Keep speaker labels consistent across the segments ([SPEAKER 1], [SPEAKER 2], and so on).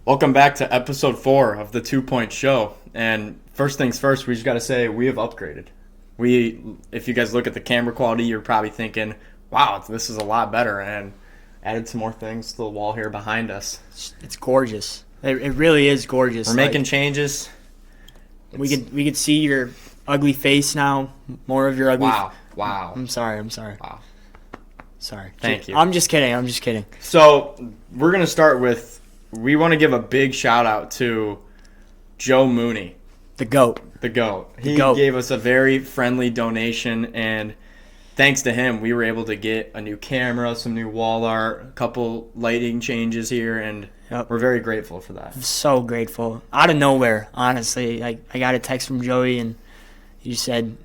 [SPEAKER 1] Welcome back to episode 4 of the 2 Point Show. And first things first, we just got to say we have upgraded. If you guys look at the camera quality, you're probably thinking, wow, this is a lot better. And added some more things to the wall here behind us.
[SPEAKER 2] It's gorgeous. It really is gorgeous.
[SPEAKER 1] We're making changes.
[SPEAKER 2] We could see your ugly face now. More of your ugly.
[SPEAKER 1] Wow.
[SPEAKER 2] I'm sorry.
[SPEAKER 1] Wow.
[SPEAKER 2] Sorry.
[SPEAKER 1] Thank you.
[SPEAKER 2] I'm just kidding.
[SPEAKER 1] So we're gonna start with. We want to give a big shout out to Joe Mooney.
[SPEAKER 2] The GOAT.
[SPEAKER 1] He gave us a very friendly donation, and thanks to him, we were able to get a new camera, some new wall art, a couple lighting changes here, and we're very grateful for that.
[SPEAKER 2] I'm so grateful. Out of nowhere, honestly. I got a text from Joey, and he said,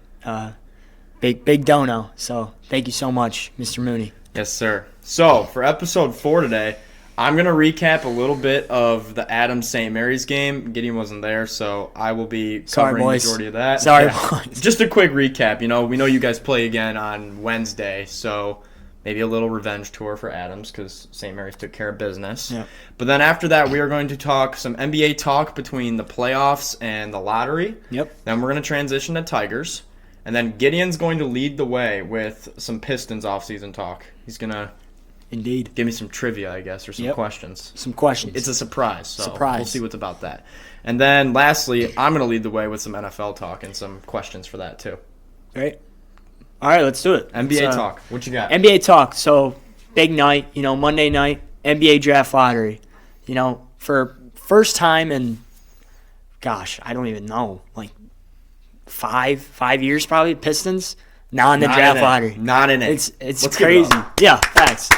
[SPEAKER 2] big dono. So thank you so much, Mr. Mooney.
[SPEAKER 1] Yes, sir. So for episode 4 today, I'm going to recap a little bit of the Adams-St. Mary's game. Gideon wasn't there, so I will be covering the majority of that.
[SPEAKER 2] Sorry, boys.
[SPEAKER 1] Just a quick recap. We know you guys play again on Wednesday, so maybe a little revenge tour for Adams because St. Mary's took care of business.
[SPEAKER 2] Yeah.
[SPEAKER 1] But then after that, we are going to talk some NBA talk between the playoffs and the lottery.
[SPEAKER 2] Yep.
[SPEAKER 1] Then we're going to transition to Tigers. And then Gideon's going to lead the way with some Pistons offseason talk. He's going to...
[SPEAKER 2] Indeed.
[SPEAKER 1] Give me some trivia, I guess, or some questions.
[SPEAKER 2] Some questions.
[SPEAKER 1] It's a surprise, so we'll see what's about that. And then lastly, I'm going to lead the way with some NFL talk and some questions for that too.
[SPEAKER 2] Great. All right, let's do it.
[SPEAKER 1] NBA talk. What you got?
[SPEAKER 2] NBA talk. So, big night, Monday night, NBA draft lottery. For first time in, gosh, I don't even know, like 5 years probably, Pistons, not in the draft lottery.
[SPEAKER 1] Not in it.
[SPEAKER 2] It's
[SPEAKER 1] Let's
[SPEAKER 2] crazy. Yeah, thanks.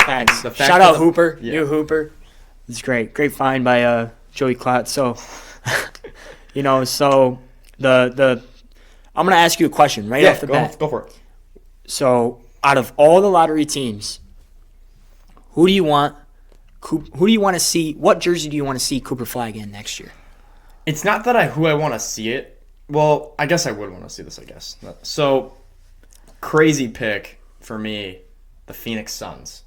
[SPEAKER 2] Shout out Hooper, new Hooper. It's great find by Joey Klatt. So, I'm gonna ask you a question off the bat.
[SPEAKER 1] Go for it.
[SPEAKER 2] So, out of all the lottery teams, who do you want to see? What jersey do you want to see Cooper Flag in next year?
[SPEAKER 1] It's not that who I want to see it. Well, I guess I would want to see this. I guess so. Crazy pick for me, the Phoenix Suns.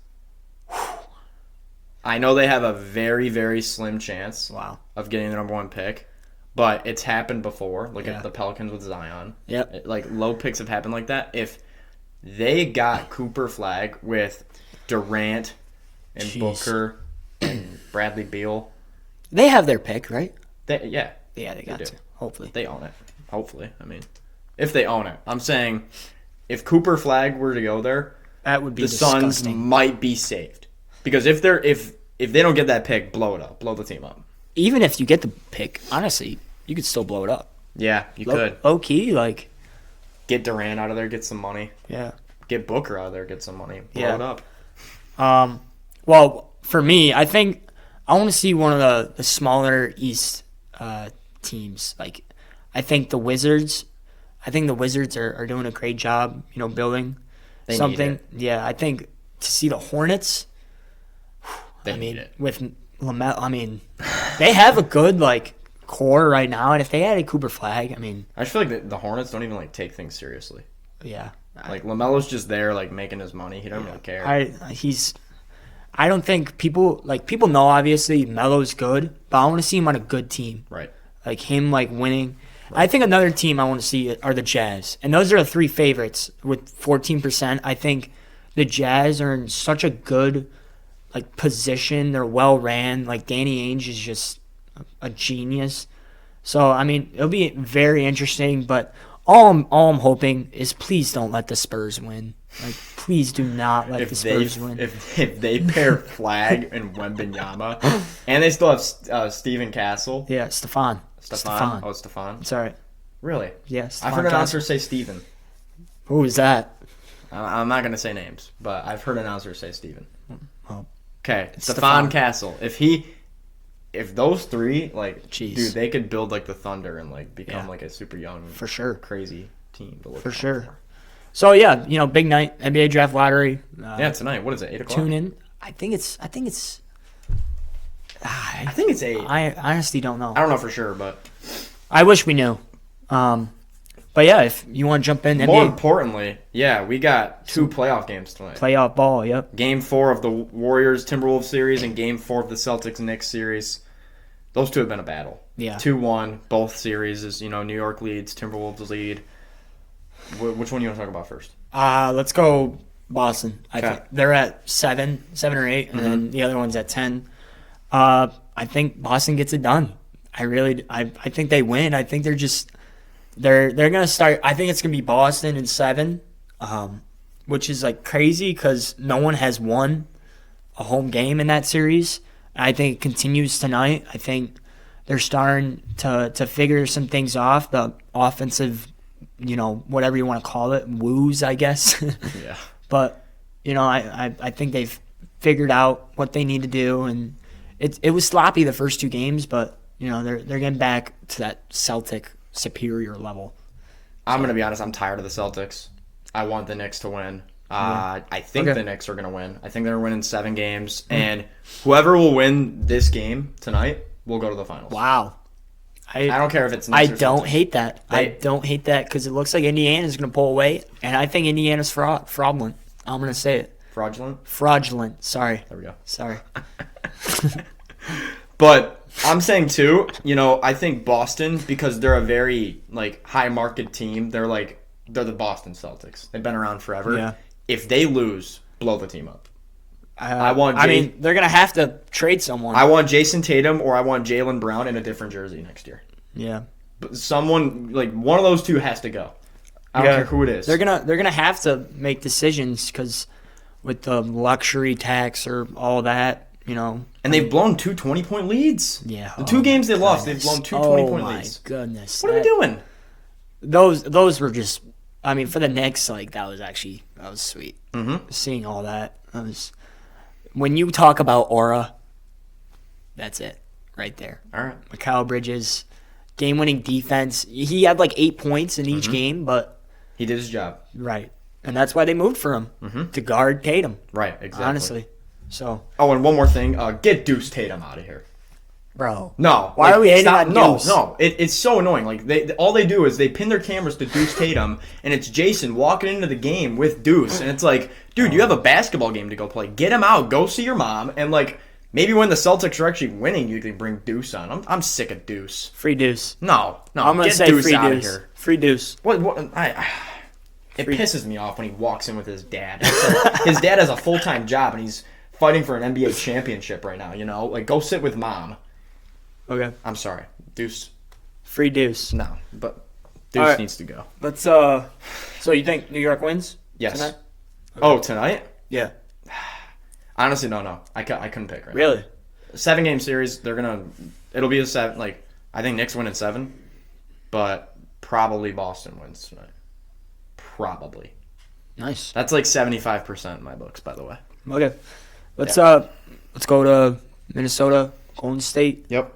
[SPEAKER 1] I know they have a very, very slim chance of getting the number 1 pick, but it's happened before. Look at the Pelicans with Zion.
[SPEAKER 2] Yep.
[SPEAKER 1] Low picks have happened like that. If they got Cooper Flag with Durant and Booker and Bradley Beal.
[SPEAKER 2] They have their pick, right?
[SPEAKER 1] Yeah,
[SPEAKER 2] they got to. Hopefully.
[SPEAKER 1] They own it. Hopefully. I mean, if they own it. I'm saying if Cooper Flag were to go there,
[SPEAKER 2] that would be
[SPEAKER 1] the
[SPEAKER 2] disgusting.
[SPEAKER 1] Suns might be saved. Because if they don't get that pick, blow it up. Blow the team up.
[SPEAKER 2] Even if you get the pick, honestly, you could still blow it up.
[SPEAKER 1] Yeah, you could.
[SPEAKER 2] Low key,
[SPEAKER 1] get Durant out of there, get some money.
[SPEAKER 2] Yeah.
[SPEAKER 1] Get Booker out of there, get some money. Blow it up.
[SPEAKER 2] Well, for me, I think I want to see one of the smaller East teams. I think the Wizards. I think the Wizards are doing a great job, building something.
[SPEAKER 1] Need it.
[SPEAKER 2] Yeah, I think to see the Hornets.
[SPEAKER 1] Need it.
[SPEAKER 2] With LaMelo, they have a good core right now, and if they added Cooper Flag,
[SPEAKER 1] I just feel like the Hornets don't even take things seriously.
[SPEAKER 2] Yeah,
[SPEAKER 1] LaMelo's just there making his money. He doesn't really care.
[SPEAKER 2] I don't think people know obviously Melo's good, but I want to see him on a good team.
[SPEAKER 1] Right.
[SPEAKER 2] Him winning. Right. I think another team I want to see are the Jazz, and those are the 3 favorites with 14%. I think the Jazz are in such a good position. They're well ran. Danny Ainge is just a genius. So it'll be very interesting. But all I'm hoping is please don't let the Spurs win. Please do not let the Spurs win.
[SPEAKER 1] If they pair Flag and Wembanyama, and they still have Steven Castle.
[SPEAKER 2] Yeah, Stefan.
[SPEAKER 1] Oh, Stefan.
[SPEAKER 2] It's all right.
[SPEAKER 1] Really?
[SPEAKER 2] Yes.
[SPEAKER 1] I've heard announcers say Steven.
[SPEAKER 2] Who is that?
[SPEAKER 1] I'm not going to say names, but I've heard announcers say Steven.
[SPEAKER 2] Oh.
[SPEAKER 1] Okay, Stefan Castle. If those 3, dude, they could build the Thunder and become a super young,
[SPEAKER 2] for sure,
[SPEAKER 1] crazy team to look
[SPEAKER 2] for sure. For. So yeah, big night, NBA draft lottery.
[SPEAKER 1] Tonight. What is it? 8:00.
[SPEAKER 2] Tune in. I think it's.
[SPEAKER 1] I think it's 8.
[SPEAKER 2] I honestly don't know.
[SPEAKER 1] I don't know for sure, but
[SPEAKER 2] I wish we knew. But But yeah, if you want to jump in,
[SPEAKER 1] More
[SPEAKER 2] NBA
[SPEAKER 1] importantly, yeah, we got 2 playoff games tonight.
[SPEAKER 2] playoff ball, yep.
[SPEAKER 1] Game 4 of the Warriors-Timberwolves series and Game 4 of the Celtics-Knicks series. Those two have been a battle.
[SPEAKER 2] Yeah.
[SPEAKER 1] 2-1, both series is, New York leads, Timberwolves lead. Which one do you want to talk about first?
[SPEAKER 2] Let's go Boston. I
[SPEAKER 1] Okay.
[SPEAKER 2] think they're at 7 or 8, and then the other one's at 10. I think Boston gets it done. I think they win. I think they're gonna start. I think it's gonna be Boston in 7, which is like crazy because no one has won a home game in that series. I think it continues tonight. I think they're starting to figure some things off. The offensive, whatever you want to call it, woos, I guess.
[SPEAKER 1] Yeah.
[SPEAKER 2] But I think they've figured out what they need to do, and it was sloppy the first 2 games, but they're getting back to that Celtic superior level.
[SPEAKER 1] I'm going to be honest. I'm tired of the Celtics. I want the Knicks to win. I think the Knicks are going to win. I think they're winning 7 games, and whoever will win this game tonight will go to the finals.
[SPEAKER 2] Wow.
[SPEAKER 1] I don't care if it's
[SPEAKER 2] I
[SPEAKER 1] Knicks or
[SPEAKER 2] don't
[SPEAKER 1] Celtics.
[SPEAKER 2] hate that. I don't hate that because it looks like Indiana's going to pull away, and I think Indiana's fraudulent. I'm going to say it.
[SPEAKER 1] Fraudulent?
[SPEAKER 2] Sorry.
[SPEAKER 1] There we go.
[SPEAKER 2] Sorry.
[SPEAKER 1] But I'm saying too, I think Boston, because they're a very high market team, they're the Boston Celtics. They've been around forever.
[SPEAKER 2] Yeah.
[SPEAKER 1] If they lose, blow the team up.
[SPEAKER 2] They're going to have to trade someone.
[SPEAKER 1] I want Jason Tatum or I want Jaylen Brown in a different jersey next year.
[SPEAKER 2] Yeah.
[SPEAKER 1] But someone one of those two has to go. I don't care who it is.
[SPEAKER 2] They're gonna have to make decisions because with the luxury tax or all that,
[SPEAKER 1] And they've blown 2 20-point leads.
[SPEAKER 2] Yeah.
[SPEAKER 1] The 2 games they lost, they've blown 2 20-point leads.
[SPEAKER 2] Oh my goodness.
[SPEAKER 1] What are we doing?
[SPEAKER 2] Those were just. I mean, for the Knicks, that was sweet.
[SPEAKER 1] Mm-hmm.
[SPEAKER 2] Seeing all that, when you talk about aura, that's it right there.
[SPEAKER 1] All right.
[SPEAKER 2] Mikal Bridges, game-winning defense. He had 8 points in each game, but
[SPEAKER 1] He did his job.
[SPEAKER 2] right, and that's why they moved for him to guard Tatum.
[SPEAKER 1] Right, exactly.
[SPEAKER 2] Honestly, so
[SPEAKER 1] Oh, and one more thing. Get Deuce Tatum out of here.
[SPEAKER 2] bro,
[SPEAKER 1] No.
[SPEAKER 2] Why are we hating
[SPEAKER 1] stop.
[SPEAKER 2] on
[SPEAKER 1] No,
[SPEAKER 2] Deuce?
[SPEAKER 1] no. It's so annoying. All they do is they pin their cameras to Deuce Tatum, and it's Jason walking into the game with Deuce, and it's dude, you have a basketball game to go play. Get him out. Go see your mom, and maybe when the Celtics are actually winning, you can bring Deuce on. I'm sick of Deuce.
[SPEAKER 2] free Deuce.
[SPEAKER 1] No.
[SPEAKER 2] I'm gonna
[SPEAKER 1] get
[SPEAKER 2] say
[SPEAKER 1] Deuce
[SPEAKER 2] free
[SPEAKER 1] out
[SPEAKER 2] Deuce.
[SPEAKER 1] of here.
[SPEAKER 2] Free Deuce.
[SPEAKER 1] It pisses me off when he walks in with his dad. His dad has a full-time job, and he's fighting for an NBA championship right now. Go sit with mom.
[SPEAKER 2] Okay.
[SPEAKER 1] I'm sorry, Deuce.
[SPEAKER 2] Free Deuce.
[SPEAKER 1] No, but Deuce
[SPEAKER 2] right.
[SPEAKER 1] needs to go.
[SPEAKER 2] Let's So you think New York wins?
[SPEAKER 1] Yes.
[SPEAKER 2] Tonight?
[SPEAKER 1] Oh, tonight?
[SPEAKER 2] Yeah.
[SPEAKER 1] Honestly, no. I couldn't pick right now.
[SPEAKER 2] Really?
[SPEAKER 1] 7-game series. It'll be a 7. I think Knicks win in 7, but probably Boston wins tonight. Probably.
[SPEAKER 2] Nice.
[SPEAKER 1] That's 75% in my books, by the way.
[SPEAKER 2] Okay. Let's go to Minnesota, Golden State.
[SPEAKER 1] Yep.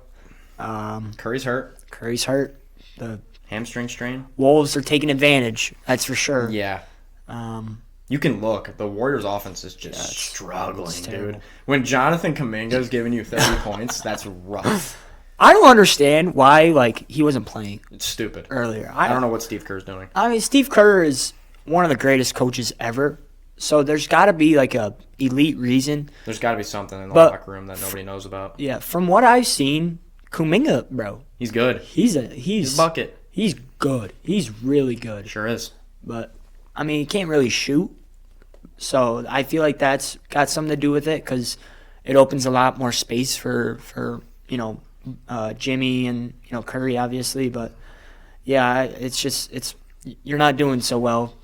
[SPEAKER 2] Curry's
[SPEAKER 1] Curry's hurt.
[SPEAKER 2] hurt. The
[SPEAKER 1] Hamstring strain.
[SPEAKER 2] Wolves are taking advantage. That's for sure.
[SPEAKER 1] Yeah.
[SPEAKER 2] Um,
[SPEAKER 1] You can look. The Warriors' offense is just
[SPEAKER 2] it's
[SPEAKER 1] struggling,
[SPEAKER 2] terrible.
[SPEAKER 1] dude. When Jonathan Kuminga's giving you 30 points, that's rough.
[SPEAKER 2] I don't understand why he wasn't playing
[SPEAKER 1] It's stupid.
[SPEAKER 2] earlier.
[SPEAKER 1] I don't know what Steve Kerr's doing.
[SPEAKER 2] I mean, Steve Kerr is one of the greatest coaches ever. So there's got to be a elite reason.
[SPEAKER 1] There's got to be something in the
[SPEAKER 2] But-
[SPEAKER 1] locker room that nobody knows about.
[SPEAKER 2] Yeah, from what I've seen, Kuminga, bro,
[SPEAKER 1] He's good.
[SPEAKER 2] he's
[SPEAKER 1] He's a bucket.
[SPEAKER 2] He's good. He's really good.
[SPEAKER 1] Sure is.
[SPEAKER 2] But I mean, he can't really shoot. So I feel like that's got something to do with it because it opens a lot more space for Jimmy and Curry, obviously. But yeah, it's you're not doing so well,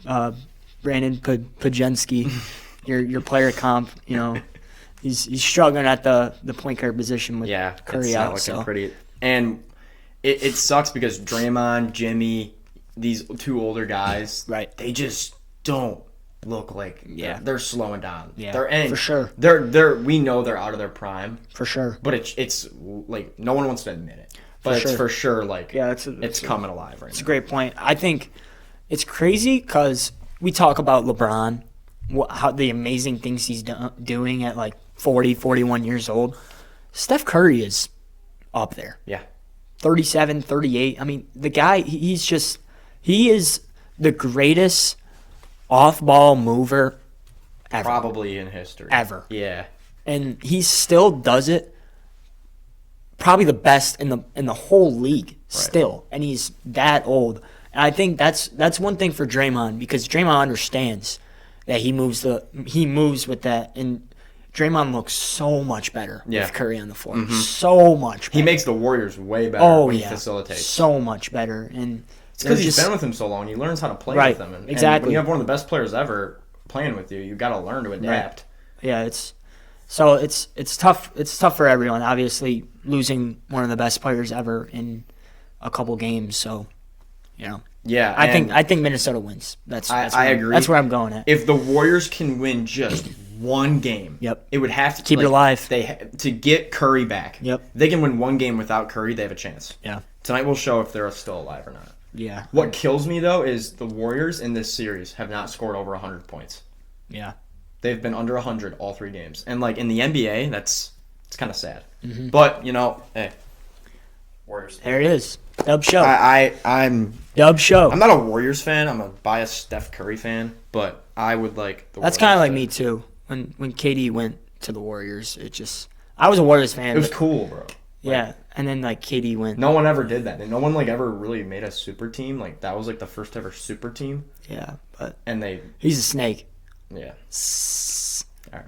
[SPEAKER 2] Brandon Pajensky, your player comp. He's struggling at the point guard position with Curry
[SPEAKER 1] it's
[SPEAKER 2] out.
[SPEAKER 1] not looking pretty. And it sucks because Draymond, Jimmy, these 2 older guys,
[SPEAKER 2] Right.
[SPEAKER 1] They just don't look like they're slowing down.
[SPEAKER 2] Yeah,
[SPEAKER 1] They're
[SPEAKER 2] for sure.
[SPEAKER 1] We know they're out of their prime,
[SPEAKER 2] For sure.
[SPEAKER 1] but it's no one wants to admit it. But it's for sure it's coming alive right
[SPEAKER 2] It's
[SPEAKER 1] now.
[SPEAKER 2] a great point. I think it's crazy because we talk about LeBron, how the amazing things he's doing at 40, 41 years old. Steph Curry is up there.
[SPEAKER 1] Yeah.
[SPEAKER 2] 37, 38. I mean, the guy, he's just He is the greatest off-ball mover ever.
[SPEAKER 1] Probably in history.
[SPEAKER 2] Ever.
[SPEAKER 1] Yeah.
[SPEAKER 2] And he still does it. Probably the best in the whole league still, and he's that old. And I think that's one thing for Draymond, because Draymond understands that he moves with that, and Draymond looks so much better with Curry on the floor. So much better.
[SPEAKER 1] He makes the Warriors way better when he facilitates.
[SPEAKER 2] So much better. And
[SPEAKER 1] it's because he's been with him so long. He learns how to play with them. And
[SPEAKER 2] exactly.
[SPEAKER 1] when you have one of the best players ever playing with you, you got to learn to adapt.
[SPEAKER 2] Yeah, it's tough. It's tough for everyone. Obviously, losing one of the best players ever in a couple games. So,
[SPEAKER 1] Yeah,
[SPEAKER 2] I think Minnesota wins. I
[SPEAKER 1] agree.
[SPEAKER 2] That's where I'm going at.
[SPEAKER 1] If the Warriors can win just one game,
[SPEAKER 2] it
[SPEAKER 1] would have to
[SPEAKER 2] keep it alive.
[SPEAKER 1] To get Curry back.
[SPEAKER 2] If
[SPEAKER 1] they can win one game without Curry, they have a chance.
[SPEAKER 2] Yeah.
[SPEAKER 1] Tonight will show if they're still alive or not.
[SPEAKER 2] Yeah.
[SPEAKER 1] What kills me though is the Warriors in this series have not scored over 100 points.
[SPEAKER 2] Yeah.
[SPEAKER 1] They've been under 100 all 3 games, and like in the NBA, it's kind of sad.
[SPEAKER 2] Mm-hmm.
[SPEAKER 1] But hey, Warriors.
[SPEAKER 2] There it is. Dub show.
[SPEAKER 1] I'm
[SPEAKER 2] Dub show.
[SPEAKER 1] I'm not a Warriors fan. I'm a biased Steph Curry fan, but I would like the
[SPEAKER 2] That's kind of like me too. When KD went to the Warriors, I was a Warriors fan.
[SPEAKER 1] It was cool, bro.
[SPEAKER 2] Yeah, and then like KD went.
[SPEAKER 1] No one ever did that, and no one like ever really made a super team. Like that was like the first ever super team.
[SPEAKER 2] Yeah, but
[SPEAKER 1] he's
[SPEAKER 2] a snake.
[SPEAKER 1] Yeah. All
[SPEAKER 2] right.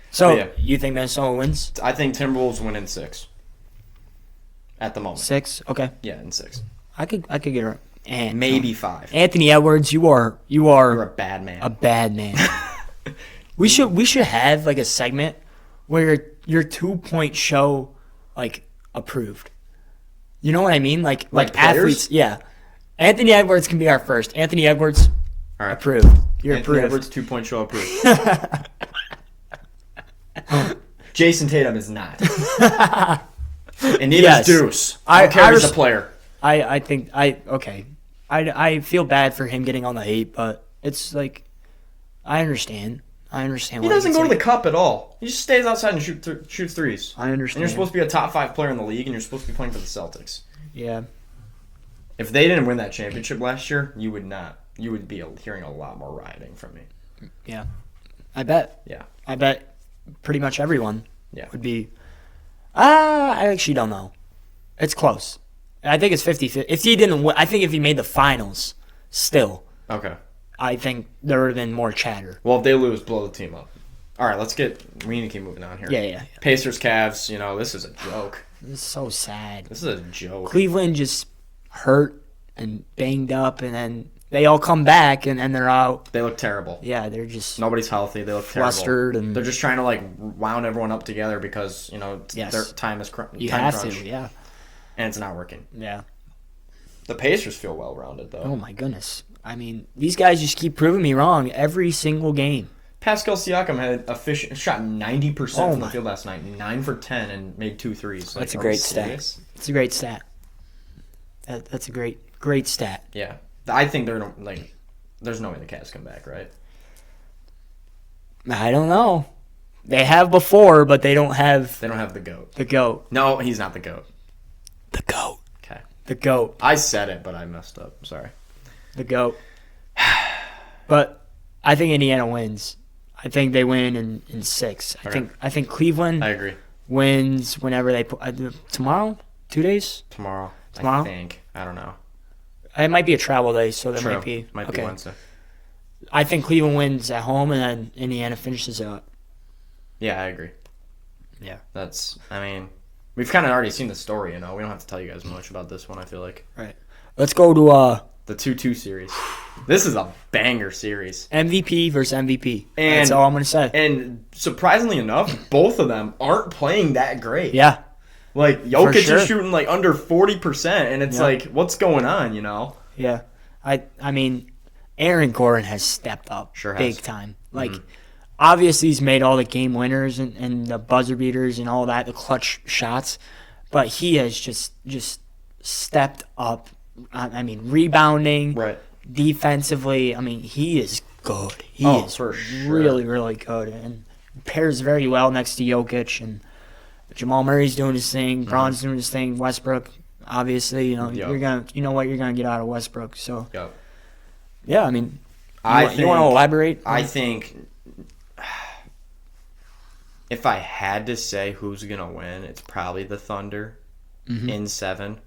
[SPEAKER 2] So you think Minnesota wins?
[SPEAKER 1] I think Timberwolves win in 6. At the moment.
[SPEAKER 2] 6, okay.
[SPEAKER 1] Yeah, in 6.
[SPEAKER 2] I could get her. And
[SPEAKER 1] maybe 5.
[SPEAKER 2] Anthony Edwards, you're
[SPEAKER 1] a bad man.
[SPEAKER 2] A bad man. we should have like a segment where your 2-point show like approved. You know what I mean? Like athletes. Yeah. Anthony Edwards can be our first. Anthony Edwards, all right. Approved. You're
[SPEAKER 1] Anthony
[SPEAKER 2] approved.
[SPEAKER 1] Edwards 2-point show approved. Jason Tatum is not. And neither is Deuce. I carries the player.
[SPEAKER 2] I think okay. I feel bad for him getting on the hate, but it's like I understand.
[SPEAKER 1] He doesn't go to the cup at all. He just stays outside and shoots threes.
[SPEAKER 2] I understand.
[SPEAKER 1] And you're supposed to be a top 5 player in the league, and you're supposed to be playing for the Celtics.
[SPEAKER 2] Yeah.
[SPEAKER 1] If they didn't win that championship last year, you would not. You would be hearing a lot more rioting from me.
[SPEAKER 2] Yeah. I bet.
[SPEAKER 1] Yeah.
[SPEAKER 2] I bet pretty much everyone would be. I actually don't know. It's close. I think it's 50-50. If he didn't win, I think if he made the finals still.
[SPEAKER 1] Okay.
[SPEAKER 2] I think there would have been more chatter.
[SPEAKER 1] Well, if they lose, blow the team up. All right, we need to keep moving on here.
[SPEAKER 2] Yeah.
[SPEAKER 1] Pacers, Cavs, this is a joke.
[SPEAKER 2] This is so sad.
[SPEAKER 1] This is a joke.
[SPEAKER 2] Cleveland just hurt and banged up, and then they all come back, and then they're out.
[SPEAKER 1] They look terrible.
[SPEAKER 2] Yeah, they're just
[SPEAKER 1] nobody's healthy. They look
[SPEAKER 2] flustered,
[SPEAKER 1] terrible. And they're just trying to like wound everyone up together because their time is
[SPEAKER 2] you have to, yeah.
[SPEAKER 1] And it's not working.
[SPEAKER 2] Yeah.
[SPEAKER 1] The Pacers feel well rounded though.
[SPEAKER 2] Oh my goodness! I mean, these guys just keep proving me wrong every single game.
[SPEAKER 1] Pascal Siakam had shot 90% from the field last night, 9 for 10, and made 2 threes.
[SPEAKER 2] That's a great stat. It's a great stat. That's a great stat.
[SPEAKER 1] Yeah. I think there's no way the Cavs come back, right?
[SPEAKER 2] I don't know. They have before, but they don't have
[SPEAKER 1] the GOAT.
[SPEAKER 2] The GOAT.
[SPEAKER 1] No, he's not the GOAT.
[SPEAKER 2] The GOAT.
[SPEAKER 1] Okay.
[SPEAKER 2] The GOAT.
[SPEAKER 1] I said it, but I messed up. Sorry.
[SPEAKER 2] The GOAT. But I think Indiana wins. I think they win in 6.
[SPEAKER 1] Okay.
[SPEAKER 2] I think Cleveland
[SPEAKER 1] I agree.
[SPEAKER 2] Wins whenever they put tomorrow? 2 days?
[SPEAKER 1] Tomorrow.
[SPEAKER 2] I
[SPEAKER 1] think. I don't know.
[SPEAKER 2] It might be a travel day, so that
[SPEAKER 1] True.
[SPEAKER 2] might
[SPEAKER 1] be
[SPEAKER 2] okay.
[SPEAKER 1] Wednesday.
[SPEAKER 2] I think Cleveland wins at home, and then Indiana finishes it up.
[SPEAKER 1] Yeah, I agree.
[SPEAKER 2] Yeah.
[SPEAKER 1] We've kind of already seen the story, We don't have to tell you guys much about this one, I feel like.
[SPEAKER 2] Right. Let's go to
[SPEAKER 1] the 2-2 series. This is a banger series.
[SPEAKER 2] MVP versus MVP. That's all I'm going to say.
[SPEAKER 1] And surprisingly enough, both of them aren't playing that great.
[SPEAKER 2] Yeah.
[SPEAKER 1] Like, Jokic is shooting like under 40%, and it's like, what's going on,
[SPEAKER 2] Yeah. I mean, Aaron Gordon has stepped up big time. Like, obviously he's made all the game winners and the buzzer beaters and all that, the clutch shots, but he has just stepped up. I mean, rebounding, defensively. I mean, he is good. He is for sure. Really, really good, and pairs very well next to Jokic. And Jamal Murray's doing his thing. Braun's doing his thing. Westbrook. obviously.
[SPEAKER 1] Yep.
[SPEAKER 2] You know what you're gonna get out of Westbrook. So
[SPEAKER 1] Yep.
[SPEAKER 2] yeah, I mean,
[SPEAKER 1] you
[SPEAKER 2] want to elaborate?
[SPEAKER 1] I think if I had to say who's going to win, it's probably the Thunder in 7.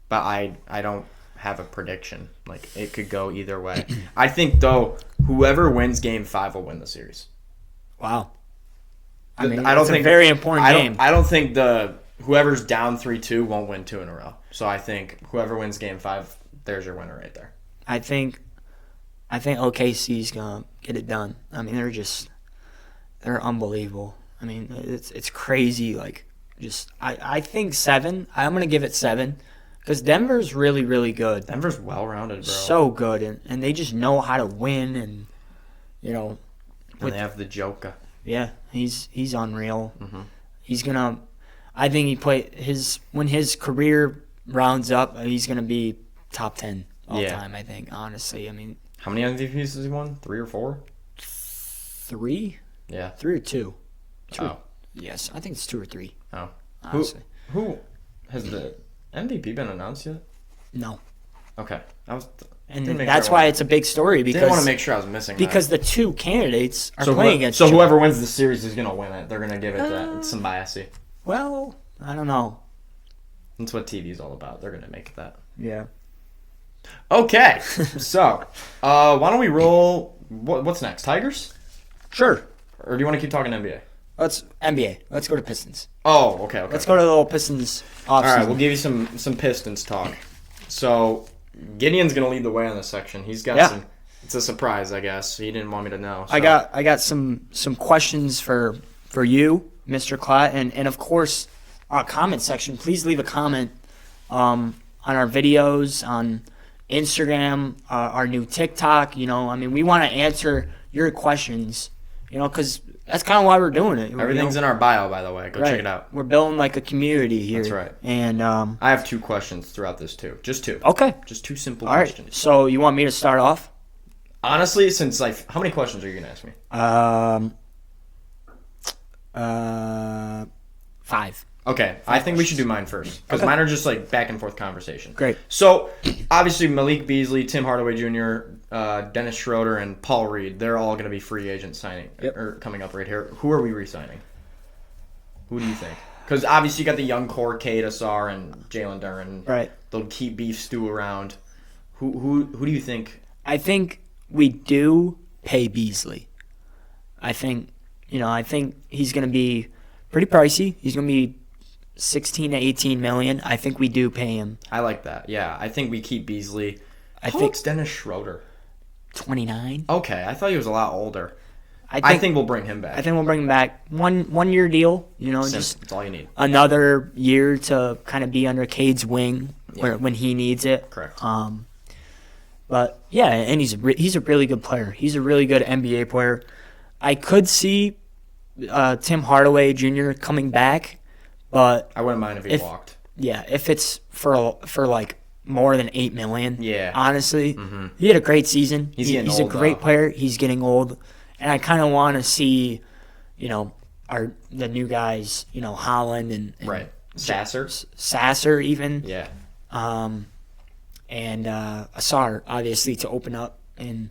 [SPEAKER 1] But I don't have a prediction. Like, it could go either way. I think, though, whoever wins Game 5 will win the series.
[SPEAKER 2] Wow. I mean,
[SPEAKER 1] I don't
[SPEAKER 2] it's
[SPEAKER 1] think
[SPEAKER 2] a very important game.
[SPEAKER 1] I don't think whoever's down 3-2 won't win 2 in a row. So I think whoever wins Game 5, there's your winner right there.
[SPEAKER 2] I think OKC's gonna get it done. I mean, they're unbelievable. I mean, it's crazy. Like, I think 7. I'm gonna give it 7 because Denver's really, really good.
[SPEAKER 1] Denver's well-rounded, bro.
[SPEAKER 2] So good, and they just know how to win, and
[SPEAKER 1] And they have the Joker.
[SPEAKER 2] Yeah, he's unreal.
[SPEAKER 1] Mm-hmm.
[SPEAKER 2] He's gonna. I think when his career rounds up, he's gonna be top 10 all time. I think, honestly. I mean,
[SPEAKER 1] how many MVPs has he won? 3 or 4?
[SPEAKER 2] 3.
[SPEAKER 1] Yeah,
[SPEAKER 2] 3 or 2.
[SPEAKER 1] Oh.
[SPEAKER 2] Yes, I think it's 2 or 3.
[SPEAKER 1] Oh.
[SPEAKER 2] Honestly.
[SPEAKER 1] Who has the MVP been announced yet?
[SPEAKER 2] No.
[SPEAKER 1] Okay.
[SPEAKER 2] And that's why it's a big story because
[SPEAKER 1] didn't want to make sure I was missing
[SPEAKER 2] because
[SPEAKER 1] that.
[SPEAKER 2] the 2 candidates are playing against.
[SPEAKER 1] So whoever wins the series is gonna win it. They're gonna give it to somebody.
[SPEAKER 2] Well, I don't know.
[SPEAKER 1] That's what TV's all about. They're gonna make it that.
[SPEAKER 2] Yeah.
[SPEAKER 1] Okay. So, why don't we roll? What's next? Tigers?
[SPEAKER 2] Sure.
[SPEAKER 1] Or do you want to keep talking NBA?
[SPEAKER 2] Let's NBA. Let's go to Pistons.
[SPEAKER 1] Oh, okay.
[SPEAKER 2] Let's go to the little Pistons offseason.
[SPEAKER 1] All right, we'll give you some Pistons talk. So Gideon's gonna lead the way on this section. He's got some. It's a surprise, I guess. He didn't want me to know. So.
[SPEAKER 2] I got some questions for you, Mr. Klatt, and of course, our comment section. Please leave a comment on our videos on Instagram, our new TikTok. I mean, we want to answer your questions. Because that's kind of why we're doing it.
[SPEAKER 1] Everything's in our bio, by the way. Go check it out.
[SPEAKER 2] We're building like a community here.
[SPEAKER 1] That's right.
[SPEAKER 2] And
[SPEAKER 1] I have 2 questions throughout this too. Just 2.
[SPEAKER 2] Okay.
[SPEAKER 1] Just 2 simple
[SPEAKER 2] All right.
[SPEAKER 1] questions.
[SPEAKER 2] So you want me to start off?
[SPEAKER 1] Honestly, since how many questions are you gonna ask me?
[SPEAKER 2] 5.
[SPEAKER 1] Okay, I think we should do mine first because mine are just like back and forth conversation.
[SPEAKER 2] Great.
[SPEAKER 1] So obviously Malik Beasley, Tim Hardaway Jr., Dennis Schroeder, and Paul Reed—they're all going to be free agent signing or coming up right here. Who are we re-signing? Who do you think? Because obviously you got the young core, Cade Asar and Jalen Duren.
[SPEAKER 2] Right.
[SPEAKER 1] They'll keep Beef Stew around. Who do you think?
[SPEAKER 2] I think we do pay Beasley. I think he's going to be pretty pricey. He's going to be 16 to 18 million. I think we do pay him.
[SPEAKER 1] I like that. Yeah, I think we keep Beasley.
[SPEAKER 2] I
[SPEAKER 1] How
[SPEAKER 2] think
[SPEAKER 1] old's Dennis Schroeder?
[SPEAKER 2] 29.
[SPEAKER 1] Okay, I thought he was a lot older. I think we'll bring him back.
[SPEAKER 2] I think we'll bring him back. One year deal.
[SPEAKER 1] That's all you need.
[SPEAKER 2] Another year to kind of be under Cade's wing when he needs it.
[SPEAKER 1] Correct.
[SPEAKER 2] But yeah, and he's a really good player. He's a really good NBA player. I could see Tim Hardaway Jr. coming back. But
[SPEAKER 1] I wouldn't mind if he walked.
[SPEAKER 2] Yeah, if it's for like more than $8 million.
[SPEAKER 1] Yeah.
[SPEAKER 2] Honestly, he had a great season.
[SPEAKER 1] He's
[SPEAKER 2] a great player. He's getting old, and I kind of want to see, the new guys, Holland and
[SPEAKER 1] right,
[SPEAKER 2] Sasser even.
[SPEAKER 1] Yeah.
[SPEAKER 2] And Asar obviously to open up, and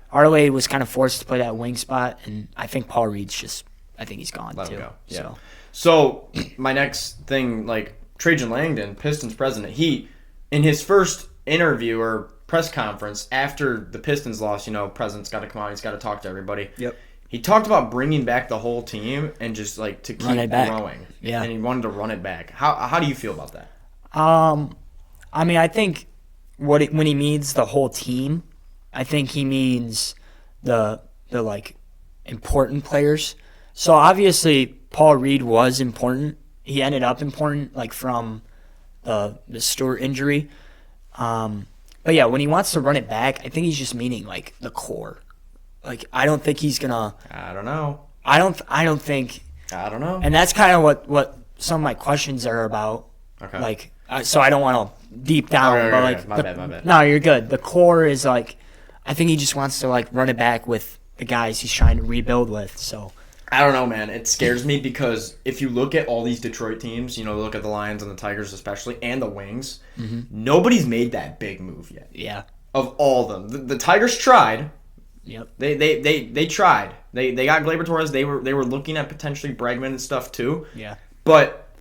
[SPEAKER 2] Hardaway was kind of forced to play that wing spot, and I think Paul Reed's I think he's gone
[SPEAKER 1] Let
[SPEAKER 2] too.
[SPEAKER 1] him go. Yeah. So my next thing, like Trajan Langdon, Pistons president, he in his first interview or press conference after the Pistons lost, president's got to come out, he's got to talk to everybody.
[SPEAKER 2] Yep.
[SPEAKER 1] He talked about bringing back the whole team and just like to keep growing.
[SPEAKER 2] Yeah.
[SPEAKER 1] And he wanted to run it back. How do you feel about that?
[SPEAKER 2] I mean, I think when he means the whole team, I think he means the like important players. So obviously Paul Reed was important. He ended up important, like from the Stewart injury. But yeah, when he wants to run it back, I think he's just meaning like the core. Like I don't think he's gonna.
[SPEAKER 1] I don't know.
[SPEAKER 2] I don't think.
[SPEAKER 1] I don't know.
[SPEAKER 2] And that's kind of what some of my questions are about.
[SPEAKER 1] Okay.
[SPEAKER 2] Like, so I don't want to deep down, but like,
[SPEAKER 1] my bad.
[SPEAKER 2] No, you're good. The core is like, I think he just wants to like run it back with the guys he's trying to rebuild with. So.
[SPEAKER 1] I don't know, man. It scares me because if you look at all these Detroit teams, look at the Lions and the Tigers especially, and the Wings, nobody's made that big move yet.
[SPEAKER 2] Yeah.
[SPEAKER 1] Of all of them. The Tigers tried.
[SPEAKER 2] Yep.
[SPEAKER 1] They tried. They got Gleyber Torres. They were looking at potentially Bregman and stuff too.
[SPEAKER 2] Yeah.
[SPEAKER 1] But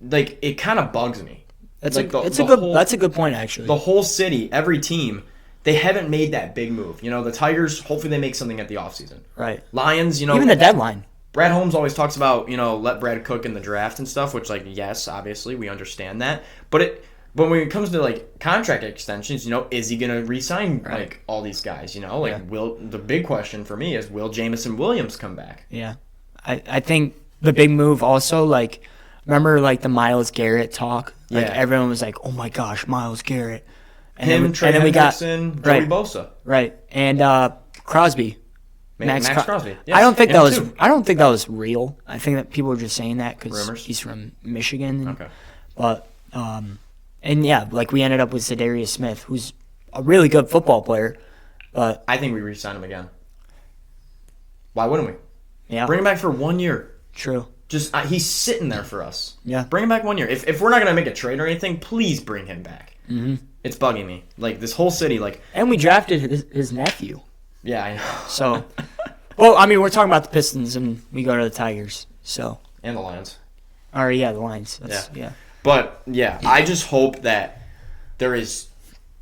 [SPEAKER 1] it kind of bugs me.
[SPEAKER 2] That's a good point actually.
[SPEAKER 1] The whole city, every team, they haven't made that big move. The Tigers, hopefully they make something at the offseason.
[SPEAKER 2] Right.
[SPEAKER 1] Lions,
[SPEAKER 2] even the deadline.
[SPEAKER 1] Brad Holmes always talks about, let Brad cook in the draft and stuff, which yes, obviously we understand that. But when it comes to contract extensions, is he gonna re-sign all these guys? Will the big question for me is will Jamison Williams come back?
[SPEAKER 2] Yeah, I think the big move also remember the Myles Garrett talk. Everyone was like, oh my gosh, Myles Garrett. And
[SPEAKER 1] Trey
[SPEAKER 2] then we got
[SPEAKER 1] Hendrickson,
[SPEAKER 2] right,
[SPEAKER 1] Joey Bosa,
[SPEAKER 2] right, and Crosby.
[SPEAKER 1] Max Crosby. Yes.
[SPEAKER 2] I don't think that was real. I think that people were just saying that because
[SPEAKER 1] Rumors.
[SPEAKER 2] he's from Michigan.
[SPEAKER 1] Okay.
[SPEAKER 2] But and yeah, we ended up with Zadarius Smith, who's a really good football player. But
[SPEAKER 1] I think we re-sign him again. Why wouldn't we?
[SPEAKER 2] Yeah.
[SPEAKER 1] Bring him back for 1 year.
[SPEAKER 2] True.
[SPEAKER 1] Just he's sitting there for us.
[SPEAKER 2] Yeah.
[SPEAKER 1] Bring him back 1 year. If we're not gonna make a trade or anything, please bring him back.
[SPEAKER 2] Mm-hmm.
[SPEAKER 1] It's bugging me. This whole city,
[SPEAKER 2] And we drafted his nephew.
[SPEAKER 1] Yeah, I know.
[SPEAKER 2] So, well, I mean, we're talking about the Pistons, and we go to the Tigers. So.
[SPEAKER 1] And the Lions.
[SPEAKER 2] Or yeah, the Lions. Yeah.
[SPEAKER 1] But yeah, I just hope that there is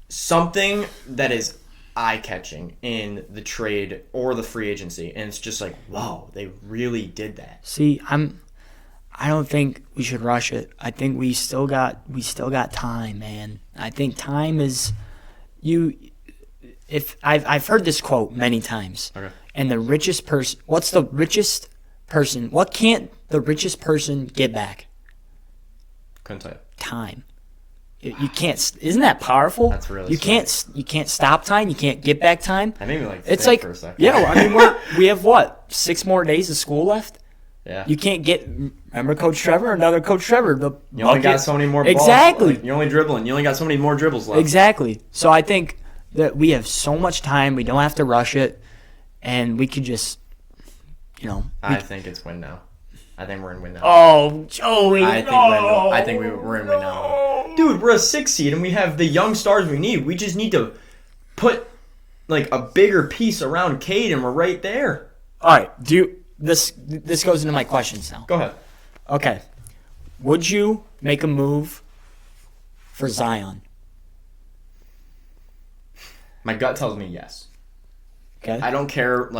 [SPEAKER 1] something that is eye-catching in the trade or the free agency, and it's just wow, they really did that.
[SPEAKER 2] See, I don't think we should rush it. I think we still got time, man. I think time is if I've heard this quote many times.
[SPEAKER 1] Okay.
[SPEAKER 2] And the richest person, what's the richest person? What can't the richest person get back?
[SPEAKER 1] Couldn't tell you.
[SPEAKER 2] Time. You can't. Isn't that powerful?
[SPEAKER 1] That's really.
[SPEAKER 2] You can't stop time. You can't get back time.
[SPEAKER 1] I made me
[SPEAKER 2] it's
[SPEAKER 1] think for a second.
[SPEAKER 2] Yeah. I mean, we have what 6 more days of school left.
[SPEAKER 1] Yeah.
[SPEAKER 2] You can't get. Remember Coach Trevor? Another Coach Trevor.
[SPEAKER 1] You only got so many more balls.
[SPEAKER 2] Exactly.
[SPEAKER 1] You're only dribbling. You only got so many more dribbles left.
[SPEAKER 2] Exactly. So I think that we have so much time. We don't have to rush it, and we could just,
[SPEAKER 1] I think it's win now. I think we're in win now.
[SPEAKER 2] Oh, Joey!
[SPEAKER 1] I think we're in win now. Dude, we're a 6 seed, and we have the young stars we need. We just need to put a bigger piece around Cade, and we're right there.
[SPEAKER 2] All right. This goes into my questions now.
[SPEAKER 1] Go ahead.
[SPEAKER 2] Okay. Would you make a move for Zion?
[SPEAKER 1] My gut tells me yes.
[SPEAKER 2] Okay.
[SPEAKER 1] I don't care.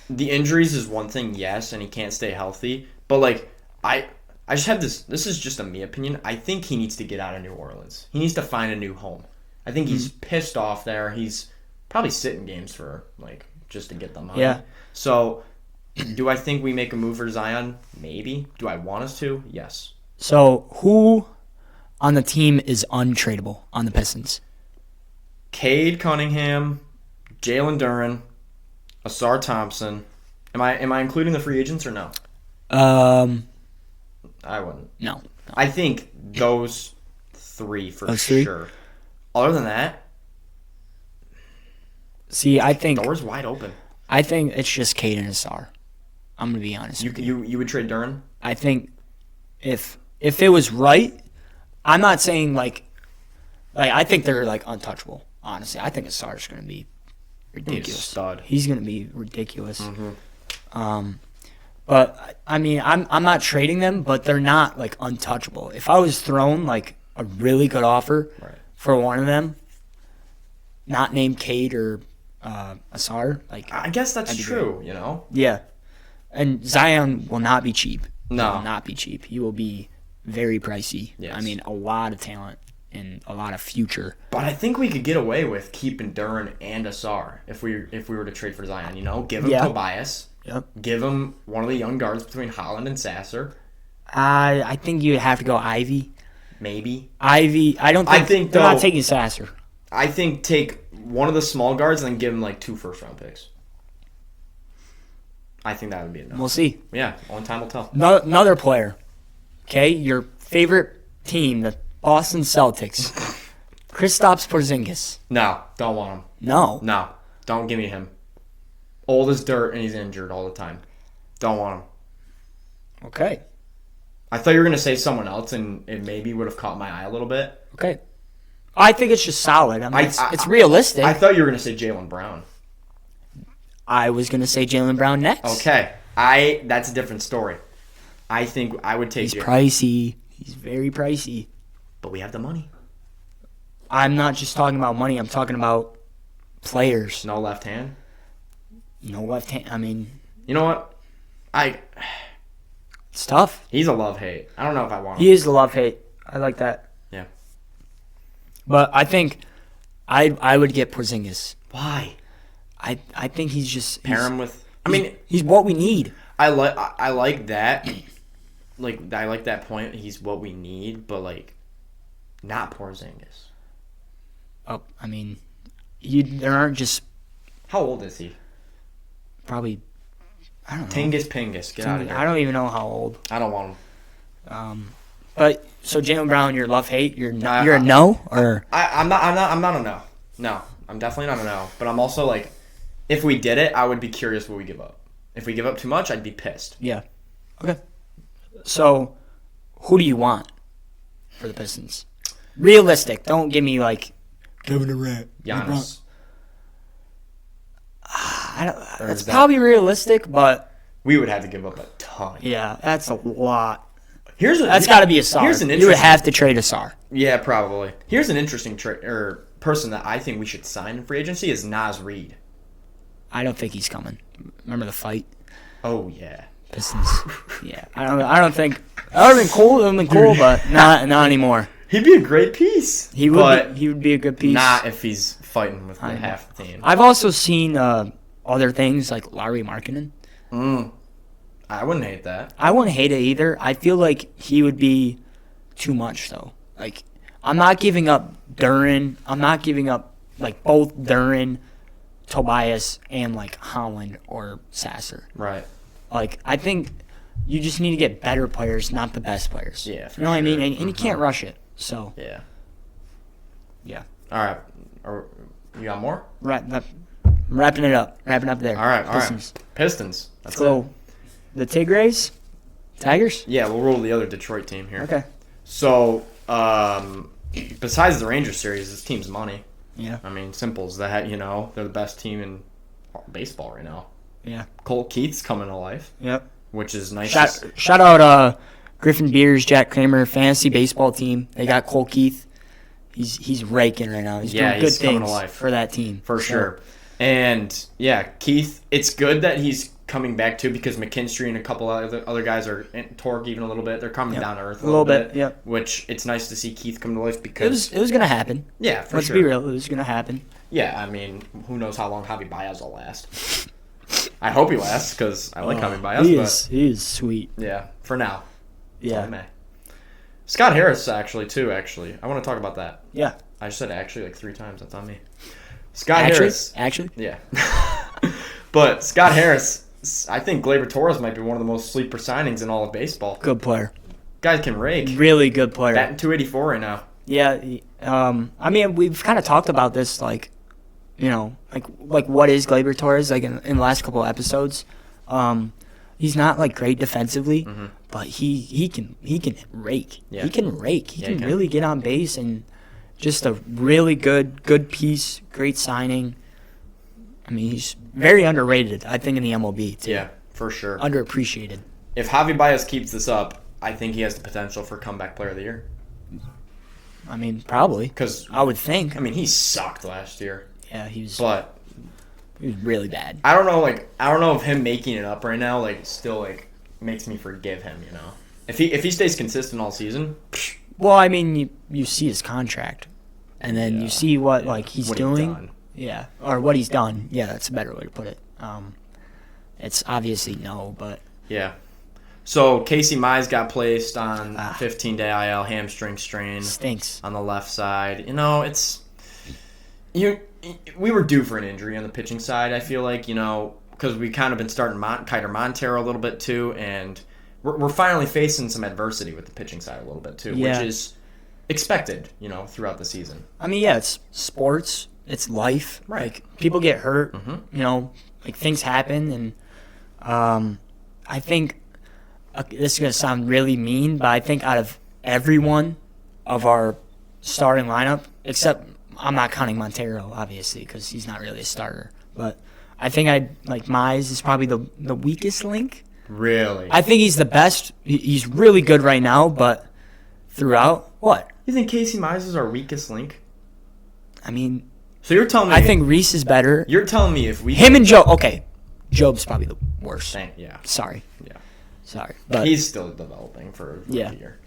[SPEAKER 1] The injuries is one thing, yes, and he can't stay healthy. But I just have this. This is just a me opinion. I think he needs to get out of New Orleans. He needs to find a new home. I think he's pissed off there. He's probably sitting games for just to get the money.
[SPEAKER 2] Yeah.
[SPEAKER 1] So, do I think we make a move for Zion? Maybe. Do I want us to? Yes.
[SPEAKER 2] So who on the team is untradeable on the Pistons?
[SPEAKER 1] Cade Cunningham, Jalen Duren, Asar Thompson. Am I including the free agents or no? I wouldn't.
[SPEAKER 2] No.
[SPEAKER 1] I think those three for
[SPEAKER 2] Those three?
[SPEAKER 1] sure. Other than that,
[SPEAKER 2] See, I think
[SPEAKER 1] doors wide open.
[SPEAKER 2] it's just Cade and Asar. I'm gonna be honest with you.
[SPEAKER 1] You would trade Duren?
[SPEAKER 2] I think if it was right, I'm not saying I think they're untouchable. Honestly, I think Asar's gonna be ridiculous.
[SPEAKER 1] He's a stud.
[SPEAKER 2] He's gonna be ridiculous. But I mean, I'm not trading them, but they're not untouchable. If I was thrown a really good offer for one of them, not named Cade or Asar,
[SPEAKER 1] I guess that's true.
[SPEAKER 2] Yeah, and Zion will not be cheap.
[SPEAKER 1] No.
[SPEAKER 2] He will not be cheap. He will be very pricey.
[SPEAKER 1] Yes.
[SPEAKER 2] I mean, a lot of talent and a lot of future.
[SPEAKER 1] But I think we could get away with keeping Duren and Asar if we were to trade for Zion. Give him Tobias.
[SPEAKER 2] Yep.
[SPEAKER 1] Give him one of the young guards between Holland and Sasser.
[SPEAKER 2] I think you'd have to go Ivy.
[SPEAKER 1] Maybe.
[SPEAKER 2] Ivy. I think they're not taking Sasser.
[SPEAKER 1] I think take one of the small guards and then give him 2 first-round picks. I think that would be enough.
[SPEAKER 2] We'll see.
[SPEAKER 1] Yeah, only time will tell.
[SPEAKER 2] Another player. Okay, your favorite team, the Boston Celtics. Kristaps Porzingis.
[SPEAKER 1] No, don't want him.
[SPEAKER 2] No.
[SPEAKER 1] No, don't give me him. Old as dirt and he's injured all the time. Don't want him.
[SPEAKER 2] Okay.
[SPEAKER 1] I thought you were going to say someone else, and it maybe would have caught my eye a little bit.
[SPEAKER 2] Okay. I think it's just solid. I mean, it's realistic.
[SPEAKER 1] I thought you were going to say Jaylen Brown.
[SPEAKER 2] I was going to say Jaylen Brown next.
[SPEAKER 1] Okay. That's a different story. I think I would take
[SPEAKER 2] He's pricey. He's very pricey.
[SPEAKER 1] But we have the money.
[SPEAKER 2] I'm not just talking about money. I'm talking about players.
[SPEAKER 1] No left hand?
[SPEAKER 2] No left hand. I mean...
[SPEAKER 1] You know what?
[SPEAKER 2] It's tough.
[SPEAKER 1] He's a love-hate. I don't know if I want him.
[SPEAKER 2] He is the love-hate. I like that.
[SPEAKER 1] Yeah.
[SPEAKER 2] But I think I would get Porzingis.
[SPEAKER 1] Why?
[SPEAKER 2] I think he's just...
[SPEAKER 1] Pair him with... I mean...
[SPEAKER 2] He's what we need.
[SPEAKER 1] I like that. Like, I like that point. He's what we need, but, like, not Porzingis.
[SPEAKER 2] Oh, I mean, there aren't just...
[SPEAKER 1] How old is he?
[SPEAKER 2] Probably... I don't know.
[SPEAKER 1] Tingus Pingus. Get out of here.
[SPEAKER 2] I don't even know how old.
[SPEAKER 1] I don't want him.
[SPEAKER 2] But so Jaylen Brown, you're love hate. You're a no, or
[SPEAKER 1] I'm not a no. No, I'm definitely not a no. But I'm also like, if we did it, I would be curious what we give up. If we give up too much, I'd be pissed.
[SPEAKER 2] Yeah. Okay. So, who do you want for the Pistons? Realistic. Don't give me like Kevin Durant.
[SPEAKER 1] Giannis.
[SPEAKER 2] That's probably realistic, but
[SPEAKER 1] we would have to give up a ton.
[SPEAKER 2] Yeah, that's a lot.
[SPEAKER 1] That's
[SPEAKER 2] got to be a SAR. You would have to trade a SAR.
[SPEAKER 1] Yeah, probably. Here's an interesting person that I think we should sign in free agency is Naz Reid.
[SPEAKER 2] I don't think he's coming. Remember the fight?
[SPEAKER 1] Oh yeah,
[SPEAKER 2] Pistons. Yeah, I don't think that would have been cool. It would have been cool, but not anymore.
[SPEAKER 1] He'd be a great piece.
[SPEAKER 2] He would be a good piece.
[SPEAKER 1] Not if he's fighting with half the team.
[SPEAKER 2] I've also seen other things like Larry Markkinen.
[SPEAKER 1] I wouldn't hate that.
[SPEAKER 2] I wouldn't hate it either. I feel like he would be too much though. Like I'm not giving up Duren. I'm not giving up like both Duren, Tobias, and like Holland or Sasser.
[SPEAKER 1] Right.
[SPEAKER 2] Like I think you just need to get better players, not the best players.
[SPEAKER 1] Yeah.
[SPEAKER 2] You know what I mean? And you can't rush it. So.
[SPEAKER 1] Yeah.
[SPEAKER 2] Yeah.
[SPEAKER 1] All right. You got more?
[SPEAKER 2] Wrapping it up. Wrapping up there.
[SPEAKER 1] All right.
[SPEAKER 2] Pistons.
[SPEAKER 1] Pistons.
[SPEAKER 2] Let's go. The Tigers?
[SPEAKER 1] Yeah, we'll roll the other Detroit team here.
[SPEAKER 2] Okay.
[SPEAKER 1] So, besides the Rangers series, this team's money.
[SPEAKER 2] Yeah.
[SPEAKER 1] I mean, simple as that. You know, they're the best team in baseball right now.
[SPEAKER 2] Yeah.
[SPEAKER 1] Colt Keith's coming to life.
[SPEAKER 2] Yep.
[SPEAKER 1] Which is nice.
[SPEAKER 2] Shout out Griffin Beers, Jack Kramer, fantasy baseball team. They got Colt Keith. He's raking right now. He's doing good things for that team.
[SPEAKER 1] For sure. And, yeah, Keith, it's good that he's coming back, too, because McKinstry and a couple other guys are Torque even a little bit. They're coming down to earth a little bit.
[SPEAKER 2] Yep.
[SPEAKER 1] Which it's nice to see Keith come to life because...
[SPEAKER 2] It was going to happen.
[SPEAKER 1] Yeah, for sure.
[SPEAKER 2] Let's be real. It was going to happen.
[SPEAKER 1] Yeah, I mean, who knows how long Javi Baez will last. I hope he lasts because I like Javi Baez.
[SPEAKER 2] He is sweet.
[SPEAKER 1] Yeah, for now.
[SPEAKER 2] Yeah.
[SPEAKER 1] Scott Harris, actually. I want to talk about that.
[SPEAKER 2] Yeah.
[SPEAKER 1] I just said actually like 3 times. That's on me. Scott Harris.
[SPEAKER 2] Actually?
[SPEAKER 1] Yeah. But Scott Harris, I think Gleyber Torres might be one of the most sleeper signings in all of baseball.
[SPEAKER 2] Good player.
[SPEAKER 1] Guy can rake.
[SPEAKER 2] Really good player.
[SPEAKER 1] Batting 284 right now.
[SPEAKER 2] Yeah. I mean, we've kind of talked about this, like, you know, like what is Gleyber Torres, like in the last couple of episodes. He's not like great defensively, but he can rake.
[SPEAKER 1] Yeah.
[SPEAKER 2] He can rake. He can really get on base and just a really good piece, great signing. I mean, he's very underrated, I think, in the MLB too.
[SPEAKER 1] Yeah, for sure.
[SPEAKER 2] Underappreciated.
[SPEAKER 1] If Javi Baez keeps this up, I think he has the potential for comeback player of the year.
[SPEAKER 2] I mean, probably.
[SPEAKER 1] Because
[SPEAKER 2] I would think.
[SPEAKER 1] I mean, he sucked last year.
[SPEAKER 2] Yeah, he was really bad.
[SPEAKER 1] I don't know if him making it up right now, like, still like makes me forgive him. You know, if he stays consistent all season.
[SPEAKER 2] Well, I mean, you see his contract, and then you see what he's doing. Yeah, or what he's done. Yeah, that's a better way to put it. It's obviously no, but
[SPEAKER 1] yeah. So Casey Mize got placed on 15-day IL hamstring strain.
[SPEAKER 2] Stinks
[SPEAKER 1] on the left side. You know, we were due for an injury on the pitching side. I feel like, you know, because we kind of been starting Kiter Montero a little bit too, and we're finally facing some adversity with the pitching side a little bit too, which is expected, you know, throughout the season.
[SPEAKER 2] I mean, yeah, it's sports, it's life. Right. Like, people get hurt, you know, like things happen, and I think this is going to sound really mean, but I think out of everyone of our starting lineup, except I'm not counting Montero, obviously, because he's not really a starter. But I think Mize is probably the weakest link.
[SPEAKER 1] Really?
[SPEAKER 2] I think he's the best. He's really good right now, but throughout, what?
[SPEAKER 1] You think Casey Mize is our weakest link?
[SPEAKER 2] I mean,
[SPEAKER 1] so you're telling me?
[SPEAKER 2] I think Reese is better.
[SPEAKER 1] You're telling me if we
[SPEAKER 2] him and Joe. Okay, Job's probably the worst.
[SPEAKER 1] Yeah.
[SPEAKER 2] Sorry.
[SPEAKER 1] Yeah.
[SPEAKER 2] Sorry, but
[SPEAKER 1] he's still developing for a year.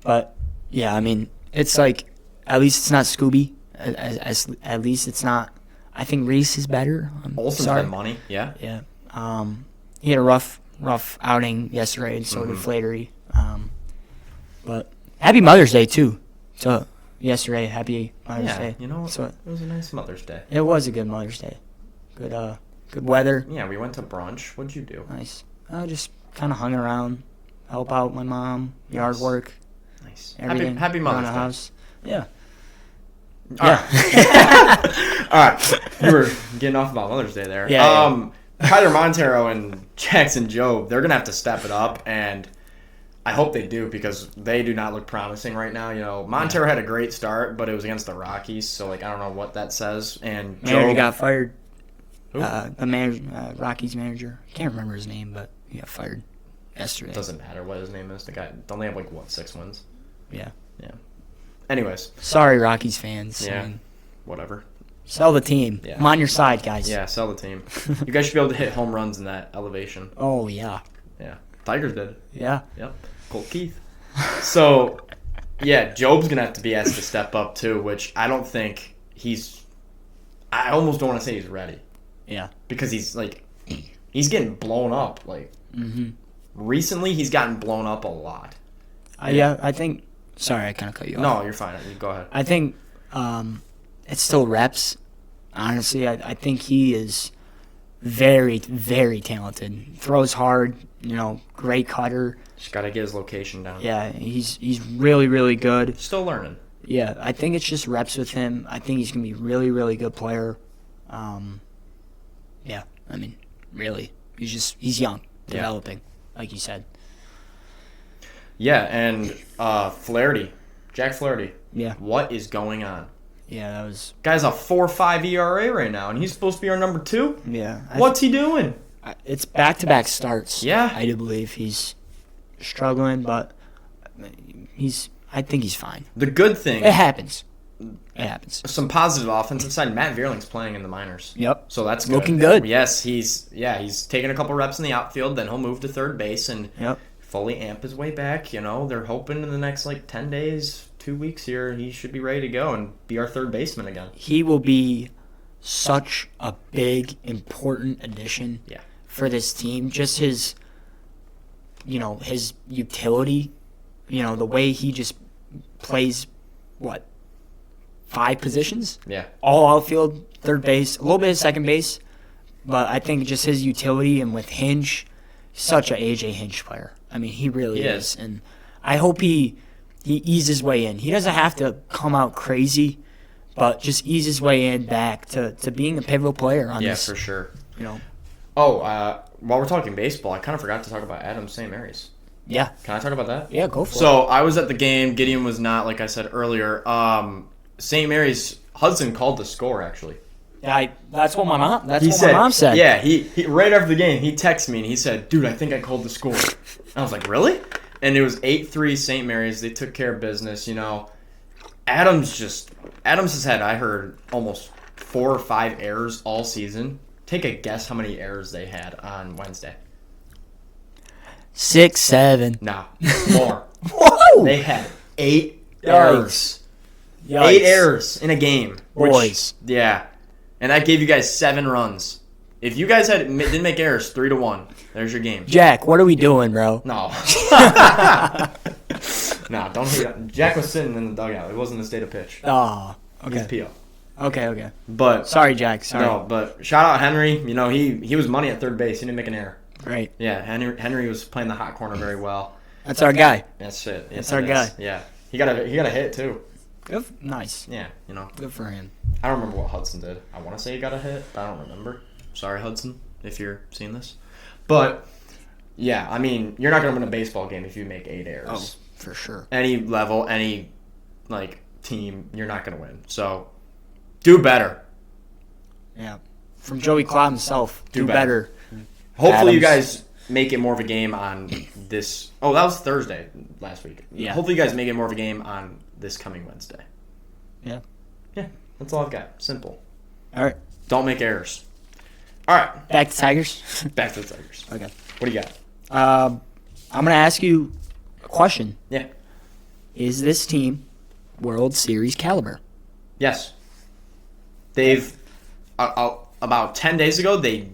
[SPEAKER 2] But yeah, I mean, it's like at least it's not Scooby. At least it's not. I think Reese is better.
[SPEAKER 1] Olsen's been money. Yeah.
[SPEAKER 2] Yeah. He had a rough outing yesterday, and so did Flattery. But happy Mother's Day too. So yesterday, happy Mother's Day.
[SPEAKER 1] You know, so it was a nice Mother's Day.
[SPEAKER 2] It was a good Mother's Day. Good weather.
[SPEAKER 1] Yeah, we went to brunch. What'd you do?
[SPEAKER 2] Nice. I just kind of hung around, help out my mom, yard work.
[SPEAKER 1] Nice.
[SPEAKER 2] Everything.
[SPEAKER 1] Happy Mother's Day.
[SPEAKER 2] House. Yeah.
[SPEAKER 1] All right. All right. We were getting off about Mother's Day there.
[SPEAKER 2] Yeah.
[SPEAKER 1] Kyler Montero and Jackson Jobe, they're gonna have to step it up, and I hope they do because they do not look promising right now. You know, Montero had a great start, but it was against the Rockies, so like I don't know what that says. And
[SPEAKER 2] Manager got fired.
[SPEAKER 1] Who?
[SPEAKER 2] The manager, Rockies manager. I can't remember his name, but he got fired yesterday.
[SPEAKER 1] It doesn't matter what his name is. The guy don't they have 6 wins?
[SPEAKER 2] Yeah.
[SPEAKER 1] Yeah. Anyways.
[SPEAKER 2] Sorry, Rockies fans.
[SPEAKER 1] Yeah. Whatever.
[SPEAKER 2] Sell the team.
[SPEAKER 1] Yeah.
[SPEAKER 2] I'm on your side, guys.
[SPEAKER 1] Yeah, sell the team. You guys should be able to hit home runs in that elevation.
[SPEAKER 2] Oh, yeah.
[SPEAKER 1] Yeah. Tigers did.
[SPEAKER 2] Yeah.
[SPEAKER 1] Yep. Colt Keith. So, yeah, Job's going to have to be asked to step up, too, which I don't think I almost don't want to say he's ready.
[SPEAKER 2] Yeah.
[SPEAKER 1] Because he's getting blown up. Recently, he's gotten blown up a lot.
[SPEAKER 2] I think... Sorry, I kind of cut you off.
[SPEAKER 1] No, you're fine. You go ahead.
[SPEAKER 2] I think it's still reps. Honestly, I think he is very, very talented. Throws hard, great cutter.
[SPEAKER 1] Just got to get his location down.
[SPEAKER 2] Yeah, he's really, really good.
[SPEAKER 1] Still learning.
[SPEAKER 2] Yeah, I think it's just reps with him. I think he's going to be a really, really good player. Yeah, I mean, really. He's young, developing, like you said.
[SPEAKER 1] Yeah, and Jack Flaherty.
[SPEAKER 2] Yeah.
[SPEAKER 1] What is going on?
[SPEAKER 2] Yeah, that was...
[SPEAKER 1] Guy's a 4.5 ERA right now, and he's supposed to be our number 2?
[SPEAKER 2] Yeah.
[SPEAKER 1] What's he doing?
[SPEAKER 2] It's back-to-back starts.
[SPEAKER 1] Yeah.
[SPEAKER 2] I do believe he's struggling, but I think he's fine.
[SPEAKER 1] The good thing...
[SPEAKER 2] It happens.
[SPEAKER 1] Some positive offensive side. Matt Vierling's playing in the minors.
[SPEAKER 2] Yep.
[SPEAKER 1] So that's good.
[SPEAKER 2] Looking good.
[SPEAKER 1] Yes, he's taking a couple reps in the outfield, then he'll move to third base and fully amp his way back. They're hoping in the next 10 days, 2 weeks here, he should be ready to go and be our third baseman again.
[SPEAKER 2] He will be such a big, important addition for this team. Just his utility, the way he just plays, 5 positions?
[SPEAKER 1] Yeah.
[SPEAKER 2] All outfield, third base, a little bit of second base. But I think just his utility and with Hinch, such a AJ Hinch player. I mean, he really is. And I hope he eases his way in. He doesn't have to come out crazy, but just ease his way in back to being a pivotal player on this.
[SPEAKER 1] Yeah, for sure.
[SPEAKER 2] Oh,
[SPEAKER 1] while we're talking baseball, I kind of forgot to talk about Adam St. Mary's.
[SPEAKER 2] Yeah.
[SPEAKER 1] Can I talk about that?
[SPEAKER 2] Yeah, go for it.
[SPEAKER 1] So I was at the game. Gideon was not, like I said earlier. St. Mary's, Hudson called the score, actually.
[SPEAKER 2] Yeah, that's what my mom said.
[SPEAKER 1] Yeah, he right after the game, he texted me and he said, "Dude, I think I called the score." I was like, "Really?" And it was 8-3 St. Mary's. They took care of business. Adams has had, I heard, almost 4 or 5 errors all season. Take a guess how many errors they had on Wednesday.
[SPEAKER 2] 6, 7.
[SPEAKER 1] No, more.
[SPEAKER 2] Whoa!
[SPEAKER 1] They had 8 errors.
[SPEAKER 2] Yikes.
[SPEAKER 1] 8 errors in a game.
[SPEAKER 2] Boys.
[SPEAKER 1] Yeah. And that gave you guys 7 runs. If you guys didn't make errors, 3-1. There's your game.
[SPEAKER 2] Jack, what are we doing, bro?
[SPEAKER 1] No. No, don't hate it. Jack was sitting in the dugout. It wasn't a state of pitch.
[SPEAKER 2] Oh, okay.
[SPEAKER 1] He's PO.
[SPEAKER 2] Okay.
[SPEAKER 1] But
[SPEAKER 2] sorry, Jack. Sorry.
[SPEAKER 1] No, but shout out Henry. He was money at third base. He didn't make an error.
[SPEAKER 2] Right.
[SPEAKER 1] Yeah, Henry was playing the hot corner very well.
[SPEAKER 2] That's our guy.
[SPEAKER 1] That's it. Yes,
[SPEAKER 2] That's our guy.
[SPEAKER 1] Yeah. He got a hit too.
[SPEAKER 2] Good. Nice.
[SPEAKER 1] Yeah,
[SPEAKER 2] Good for him.
[SPEAKER 1] I don't remember what Hudson did. I want to say he got a hit, but I don't remember. Sorry, Hudson, if you're seeing this. But yeah, I mean, you're not gonna win a baseball game if you make 8 errors.
[SPEAKER 2] Oh, for sure.
[SPEAKER 1] Any level, any like team, you're not gonna win. So do better.
[SPEAKER 2] Yeah. From Joey Cloud himself, do better.
[SPEAKER 1] Hopefully, you
[SPEAKER 2] Adams.
[SPEAKER 1] guys make it more of a game on this. Oh, that was Thursday last week.
[SPEAKER 2] Yeah.
[SPEAKER 1] Hopefully, you guys make it more of a game on this coming Wednesday.
[SPEAKER 2] Yeah.
[SPEAKER 1] Yeah, that's all I've got. Simple.
[SPEAKER 2] All right.
[SPEAKER 1] Don't make errors. All right,
[SPEAKER 2] Back to Tigers.
[SPEAKER 1] back to the Tigers.
[SPEAKER 2] Okay.
[SPEAKER 1] What do you got?
[SPEAKER 2] I'm going to ask you a question.
[SPEAKER 1] Yeah.
[SPEAKER 2] Is this team World Series caliber?
[SPEAKER 1] Yes. They've about 10 days ago we
[SPEAKER 2] Did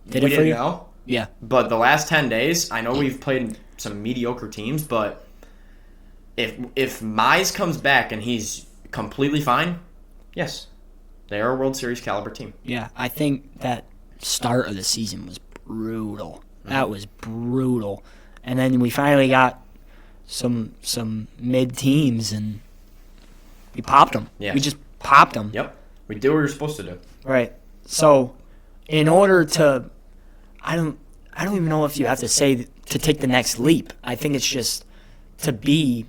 [SPEAKER 2] it for
[SPEAKER 1] didn't
[SPEAKER 2] you?
[SPEAKER 1] know,
[SPEAKER 2] Yeah.
[SPEAKER 1] but the last 10 days, I know we've played some mediocre teams, but if Mize comes back and he's completely fine, yes, they are a World Series caliber team.
[SPEAKER 2] Yeah. I think that start of the season was brutal. That was brutal. And then we finally got some mid teams, and we popped them.
[SPEAKER 1] Yeah.
[SPEAKER 2] We just popped them.
[SPEAKER 1] Yep, we did what we were supposed to do.
[SPEAKER 2] Right. So, in order to, I don't even know if you have to say to take the next leap. I think it's just to be,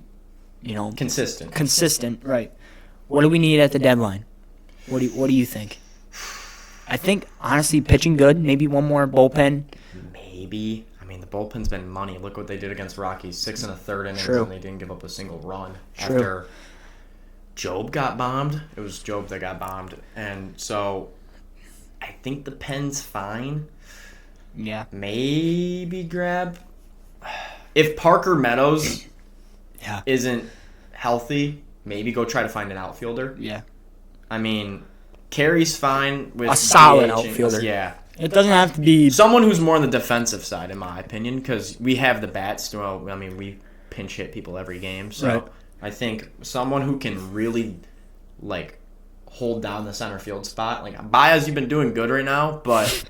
[SPEAKER 1] Consistent.
[SPEAKER 2] Right. What do we need at the deadline? What do you think? I think honestly, pitching good. Maybe one more bullpen.
[SPEAKER 1] Maybe. I mean, the bullpen's been money. Look what they did against Rockies. 6 1/3 innings,
[SPEAKER 2] True.
[SPEAKER 1] and they didn't give up a single run.
[SPEAKER 2] True.
[SPEAKER 1] After Job got bombed, it was Job that got bombed. And so I think the pen's fine.
[SPEAKER 2] Yeah.
[SPEAKER 1] Maybe grab... If Parker Meadows
[SPEAKER 2] Yeah.
[SPEAKER 1] isn't healthy, maybe go try to find an outfielder.
[SPEAKER 2] Yeah.
[SPEAKER 1] I mean, Carey's fine with
[SPEAKER 2] A solid
[SPEAKER 1] DH -ing.
[SPEAKER 2] outfielder.
[SPEAKER 1] Yeah.
[SPEAKER 2] It doesn't have to be.
[SPEAKER 1] Someone who's more on the defensive side, in my opinion, because we have the bats. Well, I mean, we pinch hit people every game. So
[SPEAKER 2] Right.
[SPEAKER 1] I think someone who can really, hold down the center field spot. Like, Baez, you've been doing good right now, but,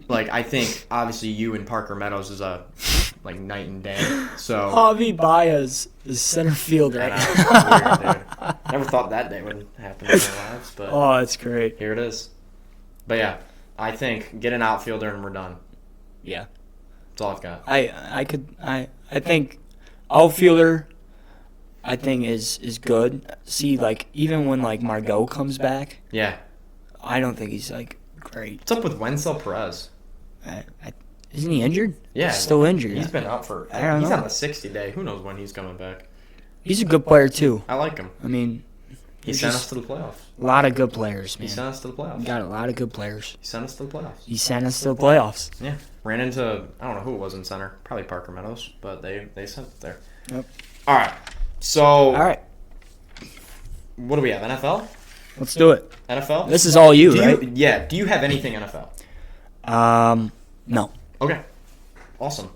[SPEAKER 1] I think, obviously, you and Parker Meadows is night and day. So,
[SPEAKER 2] Javi Baez is center fielder.
[SPEAKER 1] I know, it's weird, dude. Never thought that day would happen in our lives, but
[SPEAKER 2] Oh, that's great.
[SPEAKER 1] here it is. But, yeah, I think get an outfielder and we're done.
[SPEAKER 2] Yeah.
[SPEAKER 1] That's all I've got.
[SPEAKER 2] I think outfielder I think is good. See, even when Margot comes back,
[SPEAKER 1] Yeah.
[SPEAKER 2] I don't think he's great.
[SPEAKER 1] What's up with Wencel Perez?
[SPEAKER 2] Isn't he injured?
[SPEAKER 1] Yeah.
[SPEAKER 2] He's still injured.
[SPEAKER 1] He's been out for...
[SPEAKER 2] I don't
[SPEAKER 1] he's
[SPEAKER 2] know.
[SPEAKER 1] on the 60-day. Who knows when he's coming back?
[SPEAKER 2] He's a good player too.
[SPEAKER 1] I like him.
[SPEAKER 2] I mean,
[SPEAKER 1] He
[SPEAKER 2] there's
[SPEAKER 1] sent
[SPEAKER 2] just
[SPEAKER 1] us to the playoffs.
[SPEAKER 2] a lot of good players,
[SPEAKER 1] He
[SPEAKER 2] man.
[SPEAKER 1] sent us to the
[SPEAKER 2] We
[SPEAKER 1] playoffs.
[SPEAKER 2] got a lot of good players.
[SPEAKER 1] He sent us to the playoffs.
[SPEAKER 2] He sent us to the playoffs.
[SPEAKER 1] Yeah. Ran into... I don't know who it was in center. Probably Parker Meadows, but they sent it there.
[SPEAKER 2] Yep.
[SPEAKER 1] All right. So...
[SPEAKER 2] All right,
[SPEAKER 1] What do we have? NFL?
[SPEAKER 2] let's do it.
[SPEAKER 1] NFL?
[SPEAKER 2] This is all you,
[SPEAKER 1] Do
[SPEAKER 2] right?
[SPEAKER 1] Yeah. Do you have anything NFL?
[SPEAKER 2] No.
[SPEAKER 1] Okay. Awesome.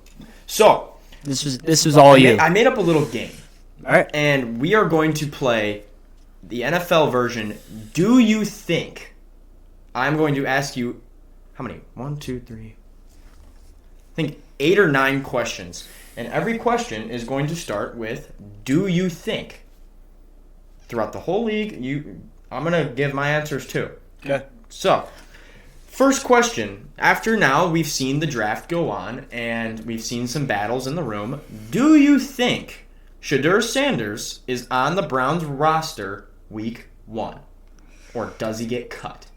[SPEAKER 1] So...
[SPEAKER 2] This was all you.
[SPEAKER 1] I made up a little game.
[SPEAKER 2] All right.
[SPEAKER 1] And we are going to play the NFL version. Do you think... I'm going to ask you... How many? 1, 2, 3... I think 8 or 9 questions. And every question is going to start with, do you think? Throughout the whole league, I'm going to give my answers too.
[SPEAKER 2] Okay.
[SPEAKER 1] So, first question. After now, we've seen the draft go on, and we've seen some battles in the room. Do you think Shedeur Sanders is on the Browns roster week 1? Or does he get cut?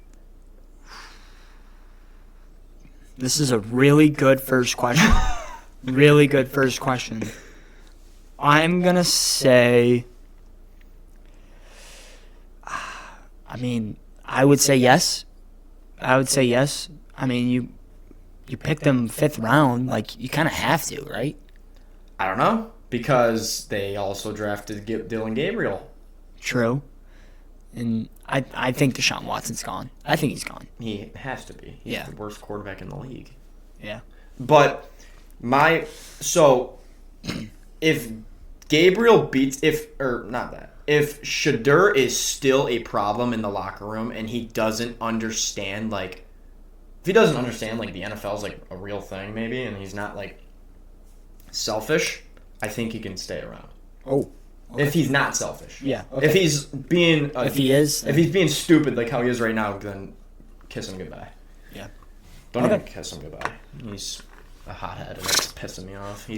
[SPEAKER 2] This is a really good first question. Really good first question. I'm going to say... I mean, I would say yes. I mean, you picked them 5th round. You kind of have to, right?
[SPEAKER 1] I don't know. Because they also drafted Dylan Gabriel.
[SPEAKER 2] True. And I think Deshaun Watson's gone. I think he's gone.
[SPEAKER 1] He has to be. He's
[SPEAKER 2] Yeah.
[SPEAKER 1] the worst quarterback in the league.
[SPEAKER 2] Yeah.
[SPEAKER 1] But if Gabriel if Shedeur is still a problem in the locker room and he doesn't understand the NFL is a real thing maybe, and he's not selfish, I think he can stay around.
[SPEAKER 2] Oh. Okay.
[SPEAKER 1] If he's not selfish.
[SPEAKER 2] Yeah. Okay.
[SPEAKER 1] If he's being
[SPEAKER 2] If he is,
[SPEAKER 1] if he's being stupid like how he is right now, then kiss him goodbye.
[SPEAKER 2] Yeah.
[SPEAKER 1] Don't even kiss him goodbye. He's a hothead, and it's pissing me off.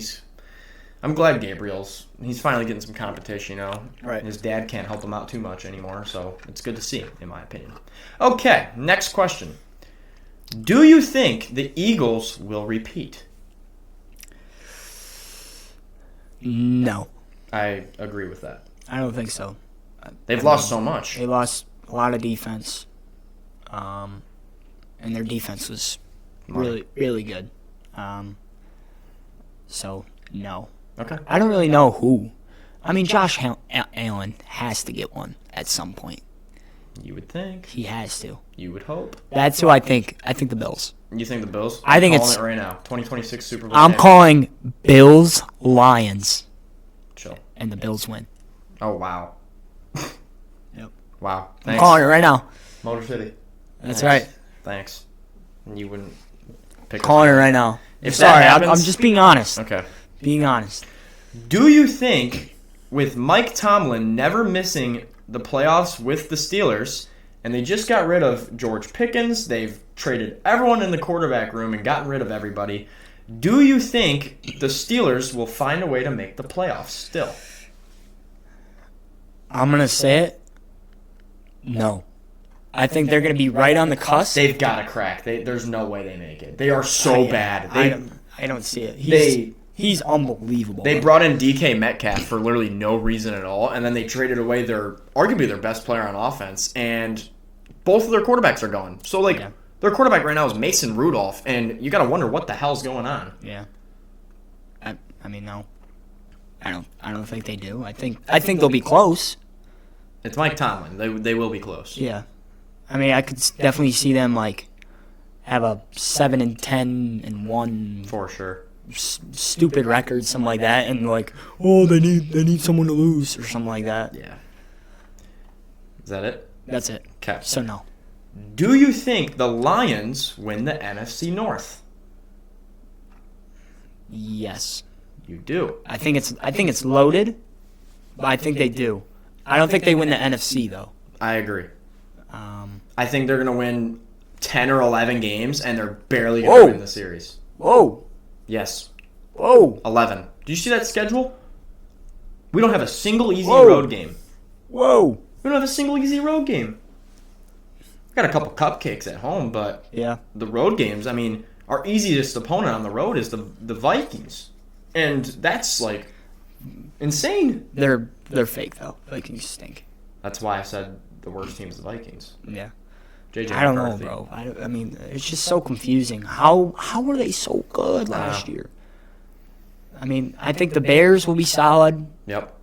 [SPEAKER 1] I'm glad he's finally getting some competition, you know.
[SPEAKER 2] Right.
[SPEAKER 1] His dad can't help him out too much anymore, so it's good to see, in my opinion. Okay, next question. Do you think the Eagles will repeat?
[SPEAKER 2] No.
[SPEAKER 1] I agree with that.
[SPEAKER 2] I don't think so.
[SPEAKER 1] They've lost so much.
[SPEAKER 2] They lost a lot of defense. And their defense was really, really good. So, no.
[SPEAKER 1] Okay.
[SPEAKER 2] I don't really know who. I mean, Josh Allen has to get one at some point.
[SPEAKER 1] You would think.
[SPEAKER 2] He has to.
[SPEAKER 1] You would hope.
[SPEAKER 2] That's who I think. I think the Bills.
[SPEAKER 1] You think the Bills?
[SPEAKER 2] I think
[SPEAKER 1] calling
[SPEAKER 2] it's
[SPEAKER 1] it right now. 2026 Super Bowl.
[SPEAKER 2] I'm calling Bills Lions.
[SPEAKER 1] Chill.
[SPEAKER 2] And the Bills win.
[SPEAKER 1] Oh, wow.
[SPEAKER 2] Yep.
[SPEAKER 1] Wow.
[SPEAKER 2] I'm
[SPEAKER 1] Thanks.
[SPEAKER 2] calling it right now.
[SPEAKER 1] Motor City.
[SPEAKER 2] That's
[SPEAKER 1] Thanks.
[SPEAKER 2] right.
[SPEAKER 1] Thanks. And you wouldn't pick
[SPEAKER 2] Calling it right now.
[SPEAKER 1] If
[SPEAKER 2] Sorry,
[SPEAKER 1] that
[SPEAKER 2] I'm
[SPEAKER 1] happens,
[SPEAKER 2] just being honest.
[SPEAKER 1] Okay.
[SPEAKER 2] Being honest.
[SPEAKER 1] Do you think, with Mike Tomlin never missing the playoffs with the Steelers, and they just got rid of George Pickens, they've traded everyone in the quarterback room and gotten rid of everybody, do you think the Steelers will find a way to make the playoffs still?
[SPEAKER 2] I'm going to say it. No. I think they're going to be right on the cusp.
[SPEAKER 1] They've got to crack. There's no way they make it. They are so bad.
[SPEAKER 2] I don't see it. He's unbelievable.
[SPEAKER 1] They brought in DK Metcalf for literally no reason at all, and then they traded away arguably their best player on offense, and both of their quarterbacks are gone. So, their quarterback right now is Mason Rudolph, and you got to wonder what the hell's going on.
[SPEAKER 2] Yeah. I mean, no. I don't think they do. I think they'll be close.
[SPEAKER 1] It's Mike Tomlin. They will be close.
[SPEAKER 2] Yeah. I mean, I could definitely see them have a 7-10-1
[SPEAKER 1] For sure.
[SPEAKER 2] Stupid record, something like that, and they need someone to lose or something like that.
[SPEAKER 1] Yeah. Is that it?
[SPEAKER 2] That's it.
[SPEAKER 1] Okay.
[SPEAKER 2] So no.
[SPEAKER 1] Do you think the Lions win the NFC North?
[SPEAKER 2] Yes.
[SPEAKER 1] You do.
[SPEAKER 2] I think it's loaded, but I think they do. I don't think they win the NFC though.
[SPEAKER 1] I agree. I think they're going to win 10 or 11 games, and they're barely going to win the series.
[SPEAKER 2] Whoa.
[SPEAKER 1] Yes.
[SPEAKER 2] Whoa.
[SPEAKER 1] 11. Do you see that schedule? We don't have a single easy road game.
[SPEAKER 2] Whoa.
[SPEAKER 1] We don't have a single easy road game. We got a couple cupcakes at home, but
[SPEAKER 2] yeah,
[SPEAKER 1] the road games, I mean, our easiest opponent on the road is the Vikings. And that's, insane.
[SPEAKER 2] They're fake, though. Vikings stink.
[SPEAKER 1] That's why I said the worst team is the Vikings.
[SPEAKER 2] Yeah.
[SPEAKER 1] JJ
[SPEAKER 2] I don't
[SPEAKER 1] McCarthy.
[SPEAKER 2] know, bro. I mean, it's just so confusing. How were they so good last year? I mean, I think the Bears will be solid.
[SPEAKER 1] Yep.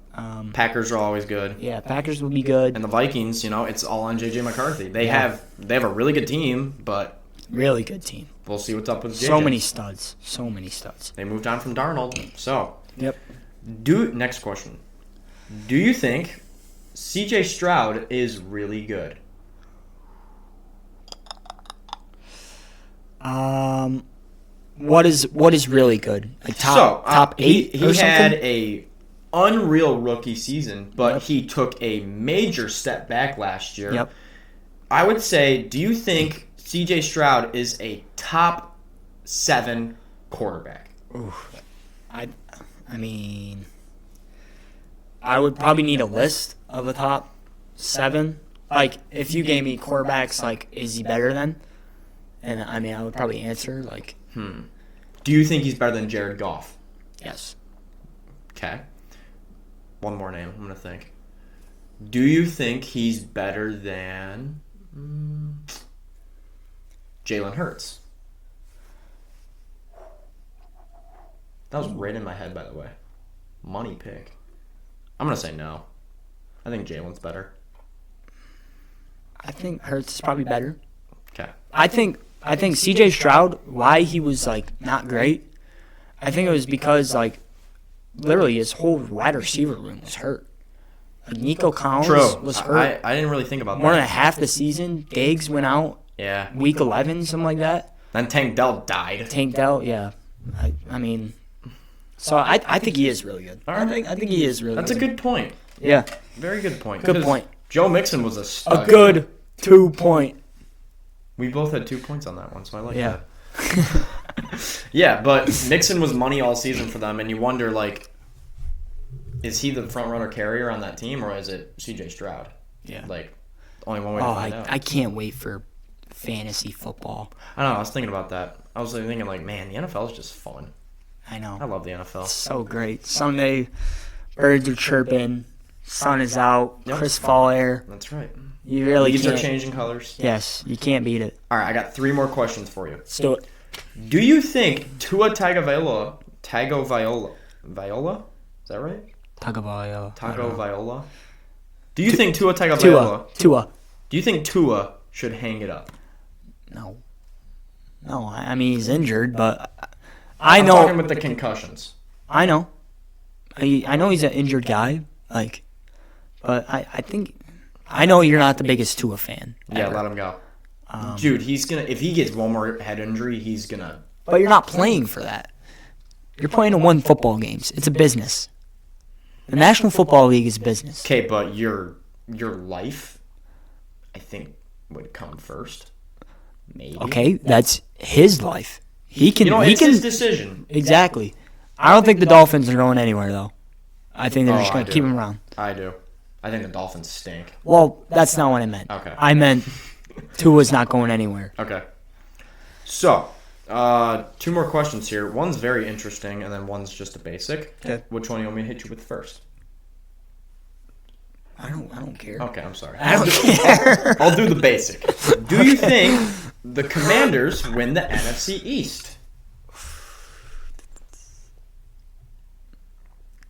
[SPEAKER 1] Packers are always good.
[SPEAKER 2] Yeah, Packers will be good.
[SPEAKER 1] And the Vikings, it's all on JJ McCarthy. They have a really good team, but
[SPEAKER 2] really good team.
[SPEAKER 1] We'll see what's up with JJ.
[SPEAKER 2] So many studs. They
[SPEAKER 1] moved on from Darnold. So,
[SPEAKER 2] yep.
[SPEAKER 1] Next question. Do you think CJ Stroud is really good?
[SPEAKER 2] What is really good? Top 8
[SPEAKER 1] he had a unreal rookie season, but he took a major step back last year.
[SPEAKER 2] Yep.
[SPEAKER 1] I would say, do you think CJ Stroud is a top 7 quarterback?
[SPEAKER 2] Oof. I mean, I would probably need a list of the top 7. If you gave me quarterbacks, is he better than? And I mean, I would probably answer
[SPEAKER 1] Do you think he's better than Jared Goff?
[SPEAKER 2] Yes.
[SPEAKER 1] Okay. One more name. I'm gonna think. Do you think he's better than Jalen Hurts? That was right in my head, by the way. Money pick. I'm gonna say no. I think Jalen's better.
[SPEAKER 2] I think Hurts is probably better.
[SPEAKER 1] Okay.
[SPEAKER 2] I think CJ Stroud, why he was not great, I think it was because literally his whole wide receiver room was hurt. Nico Collins was hurt.
[SPEAKER 1] I didn't really think about that.
[SPEAKER 2] More than half the season. Diggs went out.
[SPEAKER 1] Yeah.
[SPEAKER 2] Week 11, something like that.
[SPEAKER 1] Then Tank Dell died.
[SPEAKER 2] Tank Dell, yeah. I mean, so I think he is really good.
[SPEAKER 1] All right.
[SPEAKER 2] I think he is really good.
[SPEAKER 1] That's a good point.
[SPEAKER 2] Yeah.
[SPEAKER 1] Very good point.
[SPEAKER 2] Good point.
[SPEAKER 1] Joe Mixon was a stud.
[SPEAKER 2] A good 2 point.
[SPEAKER 1] We both had 2 points on that one, so I like that. Yeah, but Mixon was money all season for them, and you wonder, like, is he the front runner carrier on that team, or is it C.J. Stroud?
[SPEAKER 2] Yeah.
[SPEAKER 1] Like, only one way to find out.
[SPEAKER 2] I can't wait for fantasy football.
[SPEAKER 1] I don't know. I was thinking about that. I was thinking, like, man, the NFL is just fun.
[SPEAKER 2] I know.
[SPEAKER 1] I love the NFL.
[SPEAKER 2] It's so great. Sunday, birds are chirping, sun is out,
[SPEAKER 1] Yep.
[SPEAKER 2] crisp fall air.
[SPEAKER 1] That's right.
[SPEAKER 2] You really
[SPEAKER 1] Leaves
[SPEAKER 2] can't.
[SPEAKER 1] are changing colors.
[SPEAKER 2] Yes, you can't beat it.
[SPEAKER 1] All right, I got 3 more questions for you.
[SPEAKER 2] Let's do it.
[SPEAKER 1] Do you think Tua Tagovailoa, Viola? Is that right? Tagovailoa. Do you think Tua Tagovailoa?
[SPEAKER 2] Tua.
[SPEAKER 1] Do you think Tua should hang it up?
[SPEAKER 2] No. No, I mean, he's injured, but I'm
[SPEAKER 1] talking with the concussions.
[SPEAKER 2] I know. I know he's an injured guy, like, but I think I know you're not the biggest Tua fan.
[SPEAKER 1] Yeah,
[SPEAKER 2] ever.
[SPEAKER 1] let him go. Dude, he's gonna. If he gets one more head injury, he's gonna.
[SPEAKER 2] But you're not playing for that. You're playing to win football games. It's a business. The National Football League is business.
[SPEAKER 1] Okay, but your life, I think, would come first. Maybe.
[SPEAKER 2] Okay, that's his life. He can.
[SPEAKER 1] It's his decision.
[SPEAKER 2] Exactly. I don't think the Dolphins are going anywhere though. I think they're just going
[SPEAKER 1] I
[SPEAKER 2] to
[SPEAKER 1] do.
[SPEAKER 2] keep him around.
[SPEAKER 1] I do. I think the Dolphins stink.
[SPEAKER 2] Well, that's not what I meant.
[SPEAKER 1] Okay.
[SPEAKER 2] I meant Tua's not going anywhere.
[SPEAKER 1] Okay. So, 2 more questions here. One's very interesting, and then one's just a basic.
[SPEAKER 2] Okay.
[SPEAKER 1] Which one do you want me to hit you with first?
[SPEAKER 2] I don't care.
[SPEAKER 1] Okay, I'm sorry.
[SPEAKER 2] I don't care.
[SPEAKER 1] I'll do the basic. Do you think the Commanders win the NFC East?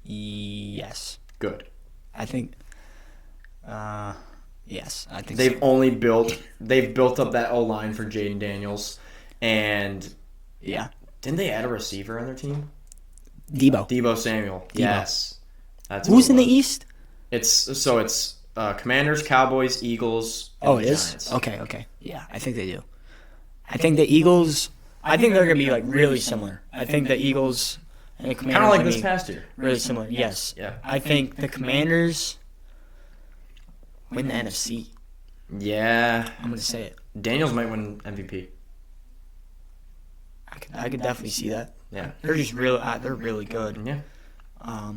[SPEAKER 2] Yes.
[SPEAKER 1] Good.
[SPEAKER 2] I think. Yes, I think
[SPEAKER 1] They've built up that O-line for Jaden Daniels, and
[SPEAKER 2] yeah.
[SPEAKER 1] didn't they add a receiver on their team?
[SPEAKER 2] Debo.
[SPEAKER 1] Samuel. Yes. That's
[SPEAKER 2] Who's
[SPEAKER 1] who
[SPEAKER 2] in
[SPEAKER 1] it
[SPEAKER 2] the
[SPEAKER 1] was.
[SPEAKER 2] East?
[SPEAKER 1] It's Commanders, Cowboys, Eagles, and
[SPEAKER 2] Oh,
[SPEAKER 1] the
[SPEAKER 2] it is?
[SPEAKER 1] Giants.
[SPEAKER 2] Okay. Yeah, I think they do. I think the Eagles. I think they're gonna be like really similar. I think the Eagles and the Commanders.
[SPEAKER 1] Kind of like
[SPEAKER 2] are
[SPEAKER 1] this
[SPEAKER 2] being
[SPEAKER 1] past year.
[SPEAKER 2] Really similar. Yes.
[SPEAKER 1] Yeah.
[SPEAKER 2] I think the Commanders win the NFC.
[SPEAKER 1] Yeah.
[SPEAKER 2] I'm gonna say it.
[SPEAKER 1] Daniels might win MVP.
[SPEAKER 2] I could definitely see that.
[SPEAKER 1] Yeah.
[SPEAKER 2] They're just really. They're really good.
[SPEAKER 1] Yeah.
[SPEAKER 2] I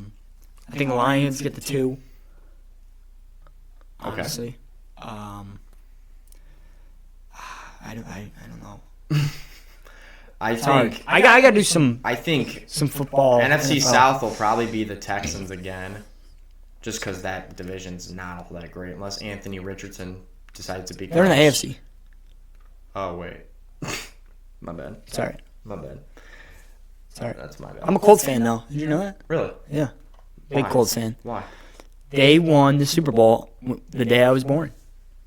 [SPEAKER 2] think the Lions get the 2.
[SPEAKER 1] Okay.
[SPEAKER 2] Honestly. I don't know.
[SPEAKER 1] I
[SPEAKER 2] It's hard.
[SPEAKER 1] think
[SPEAKER 2] I got to do some football.
[SPEAKER 1] NFC
[SPEAKER 2] NFL.
[SPEAKER 1] South will probably be the Texans again, just because that division's not all that great unless Anthony Richardson decides to become.
[SPEAKER 2] They're in the AFC.
[SPEAKER 1] Oh wait, my bad.
[SPEAKER 2] Sorry.
[SPEAKER 1] My bad.
[SPEAKER 2] Sorry.
[SPEAKER 1] That's my bad.
[SPEAKER 2] I'm a Colts fan though. Did you know that?
[SPEAKER 1] Really?
[SPEAKER 2] Yeah. Big
[SPEAKER 1] Why?
[SPEAKER 2] Colts fan.
[SPEAKER 1] Why?
[SPEAKER 2] They won the Super Bowl the day I was born.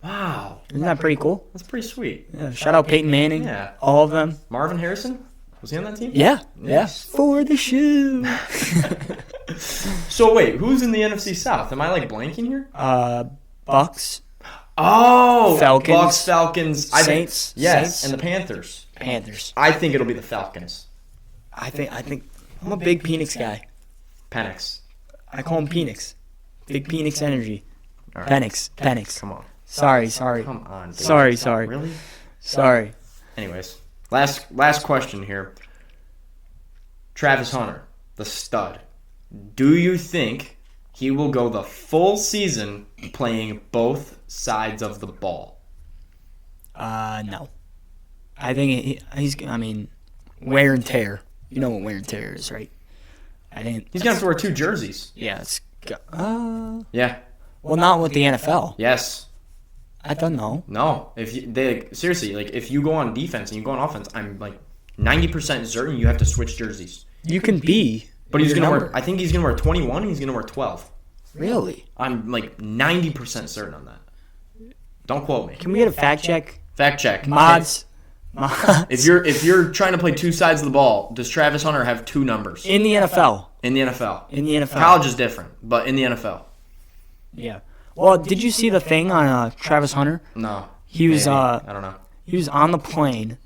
[SPEAKER 1] Wow,
[SPEAKER 2] Isn't that pretty cool?
[SPEAKER 1] that's pretty sweet.
[SPEAKER 2] Yeah. Shout out Peyton Manning.
[SPEAKER 1] Yeah.
[SPEAKER 2] All of them.
[SPEAKER 1] Marvin Harrison, was he on that team?
[SPEAKER 2] Yeah.
[SPEAKER 1] Nice.
[SPEAKER 2] For the shoe.
[SPEAKER 1] So wait, who's in the NFC South? Am I like blanking here?
[SPEAKER 2] Bucks.
[SPEAKER 1] Oh,
[SPEAKER 2] Falcons.
[SPEAKER 1] Bucks, Falcons,
[SPEAKER 2] Saints.
[SPEAKER 1] Yes,
[SPEAKER 2] Saints.
[SPEAKER 1] and the Panthers.
[SPEAKER 2] Panthers.
[SPEAKER 1] I think it'll be the Falcons.
[SPEAKER 2] I think I'm a big Penix guy.
[SPEAKER 1] Penix.
[SPEAKER 2] I call him Penix. Big Penix energy.
[SPEAKER 1] All right.
[SPEAKER 2] Penix.
[SPEAKER 1] Come on.
[SPEAKER 2] Sorry.
[SPEAKER 1] Come on. Dude.
[SPEAKER 2] Sorry.
[SPEAKER 1] Really?
[SPEAKER 2] Sorry.
[SPEAKER 1] Anyways, last question here. Travis Hunter, the stud. Do you think he will go the full season playing both sides of the ball?
[SPEAKER 2] No. I think he's. I mean, wear and tear. You know what wear and tear is, right? I think
[SPEAKER 1] He's gonna have to wear 2 jerseys.
[SPEAKER 2] Yeah, it's.
[SPEAKER 1] Yeah.
[SPEAKER 2] Well, not with the NFL.
[SPEAKER 1] Yes.
[SPEAKER 2] I don't know.
[SPEAKER 1] No. Seriously, like if you go on defense and you go on offense, I'm like 90% certain you have to switch jerseys.
[SPEAKER 2] You can be.
[SPEAKER 1] But he's
[SPEAKER 2] your
[SPEAKER 1] gonna
[SPEAKER 2] number.
[SPEAKER 1] wear. I think he's gonna wear 21. And he's gonna wear 12.
[SPEAKER 2] Really?
[SPEAKER 1] I'm like 90% certain on that. Don't quote me.
[SPEAKER 2] Can we get a fact check?
[SPEAKER 1] Fact check.
[SPEAKER 2] Mods.
[SPEAKER 1] If you're trying to play 2 sides of the ball, does Travis Hunter have 2 numbers
[SPEAKER 2] In the NFL.
[SPEAKER 1] in the NFL?
[SPEAKER 2] In the NFL.
[SPEAKER 1] College is different, but in the NFL,
[SPEAKER 2] Yeah. Well, did you see the thing on Travis Hunter?
[SPEAKER 1] no.
[SPEAKER 2] He was
[SPEAKER 1] Maybe. I don't know.
[SPEAKER 2] he was on the plane,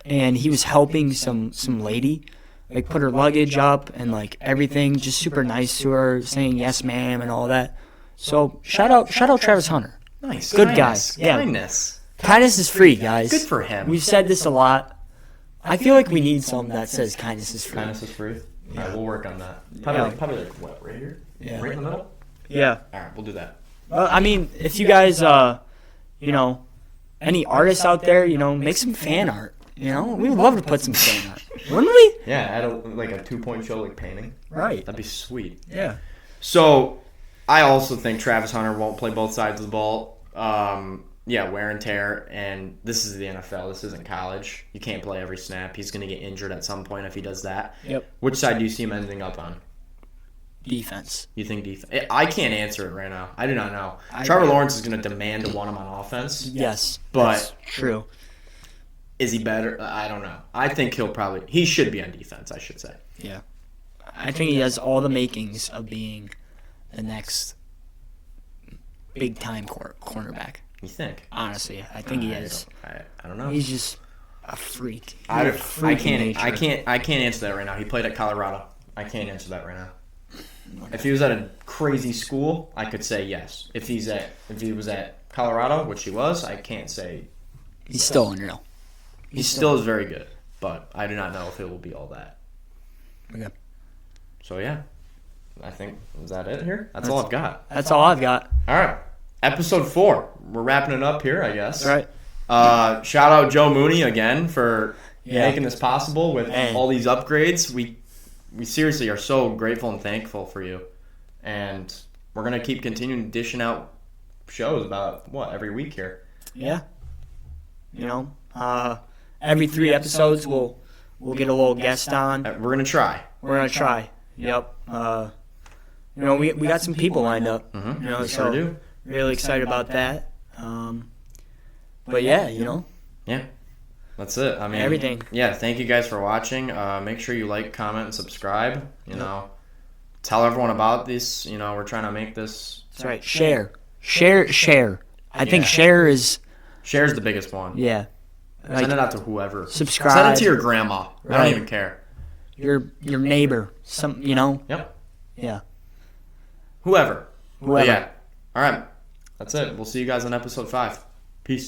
[SPEAKER 2] and he was helping some lady, like put her luggage up and like everything, just super nice to her, saying yes ma'am and all that. So shout out Travis Hunter.
[SPEAKER 1] Nice.
[SPEAKER 2] Good
[SPEAKER 1] Kindness.
[SPEAKER 2] guy. Yeah.
[SPEAKER 1] Kindness.
[SPEAKER 2] Kindness is free, guys.
[SPEAKER 1] Good for him.
[SPEAKER 2] We've said this a lot. I feel like we need something that says kindness is free.
[SPEAKER 1] Kindness is free.
[SPEAKER 2] Yeah.
[SPEAKER 1] All right, we'll work on that. Probably like what, right here?
[SPEAKER 2] Yeah.
[SPEAKER 1] Right in the middle?
[SPEAKER 2] Yeah.
[SPEAKER 1] All right, we'll do that.
[SPEAKER 2] I mean, if you guys, any artists out there, make some fan art. We would love to put some fan art. Wouldn't we?
[SPEAKER 1] Yeah, add a 2-point show like painting.
[SPEAKER 2] Right.
[SPEAKER 1] That'd be sweet.
[SPEAKER 2] Yeah.
[SPEAKER 1] So, I also think Travis Hunter won't play both sides of the ball. Wear and tear, and this is the NFL. This isn't college. You can't play every snap. He's going to get injured at some point if he does that.
[SPEAKER 2] Yep.
[SPEAKER 1] Which side do you see him ending up on?
[SPEAKER 2] Defense.
[SPEAKER 1] You think defense? I can't answer it right now. I do not know. Trevor Lawrence is going to demand to want him on offense.
[SPEAKER 2] Yes,
[SPEAKER 1] but
[SPEAKER 2] that's true.
[SPEAKER 1] Is he better? I don't know. I think he should be on defense, I should say.
[SPEAKER 2] Yeah. I think he has all the makings of being the next big-time cornerback.
[SPEAKER 1] You think?
[SPEAKER 2] Honestly, I think he is.
[SPEAKER 1] I don't know.
[SPEAKER 2] He's just a freak.
[SPEAKER 1] I can't answer that right now. He played at Colorado. I can't answer that right now. If he was at a crazy school, I could say yes. If he was at Colorado, which he was, I can't say.
[SPEAKER 2] He's still unreal.
[SPEAKER 1] He still is very good, but I do not know if it will be all that.
[SPEAKER 2] Okay.
[SPEAKER 1] So yeah, I think is that it here? That's all I've got.
[SPEAKER 2] That's all I've got.
[SPEAKER 1] All right, episode 4. We're wrapping it up here, I guess.
[SPEAKER 2] Right.
[SPEAKER 1] Shout out Joe Mooney again for making this possible with all these upgrades. We seriously are so grateful and thankful for you, and we're gonna keep continuing dishing out shows about every week here.
[SPEAKER 2] Yeah. Every 3 episodes we'll get a little guest on.
[SPEAKER 1] We're gonna try.
[SPEAKER 2] Yep. We got some people lined up.
[SPEAKER 1] Mm-hmm.
[SPEAKER 2] So
[SPEAKER 1] do.
[SPEAKER 2] Really excited about that. But yeah,
[SPEAKER 1] Yeah. That's it. I mean,
[SPEAKER 2] everything.
[SPEAKER 1] Yeah, thank you guys for watching. Make sure you like, comment, and subscribe. Tell everyone about this. We're trying to make this.
[SPEAKER 2] That's right. Share. I think share's
[SPEAKER 1] the biggest one.
[SPEAKER 2] Yeah.
[SPEAKER 1] Send it out to whoever.
[SPEAKER 2] Subscribe.
[SPEAKER 1] Send it to your grandma.
[SPEAKER 2] Right.
[SPEAKER 1] I don't even care.
[SPEAKER 2] Your neighbor.
[SPEAKER 1] Yep.
[SPEAKER 2] Yeah.
[SPEAKER 1] Whoever. But yeah. All right. That's it. We'll see you guys on episode 5.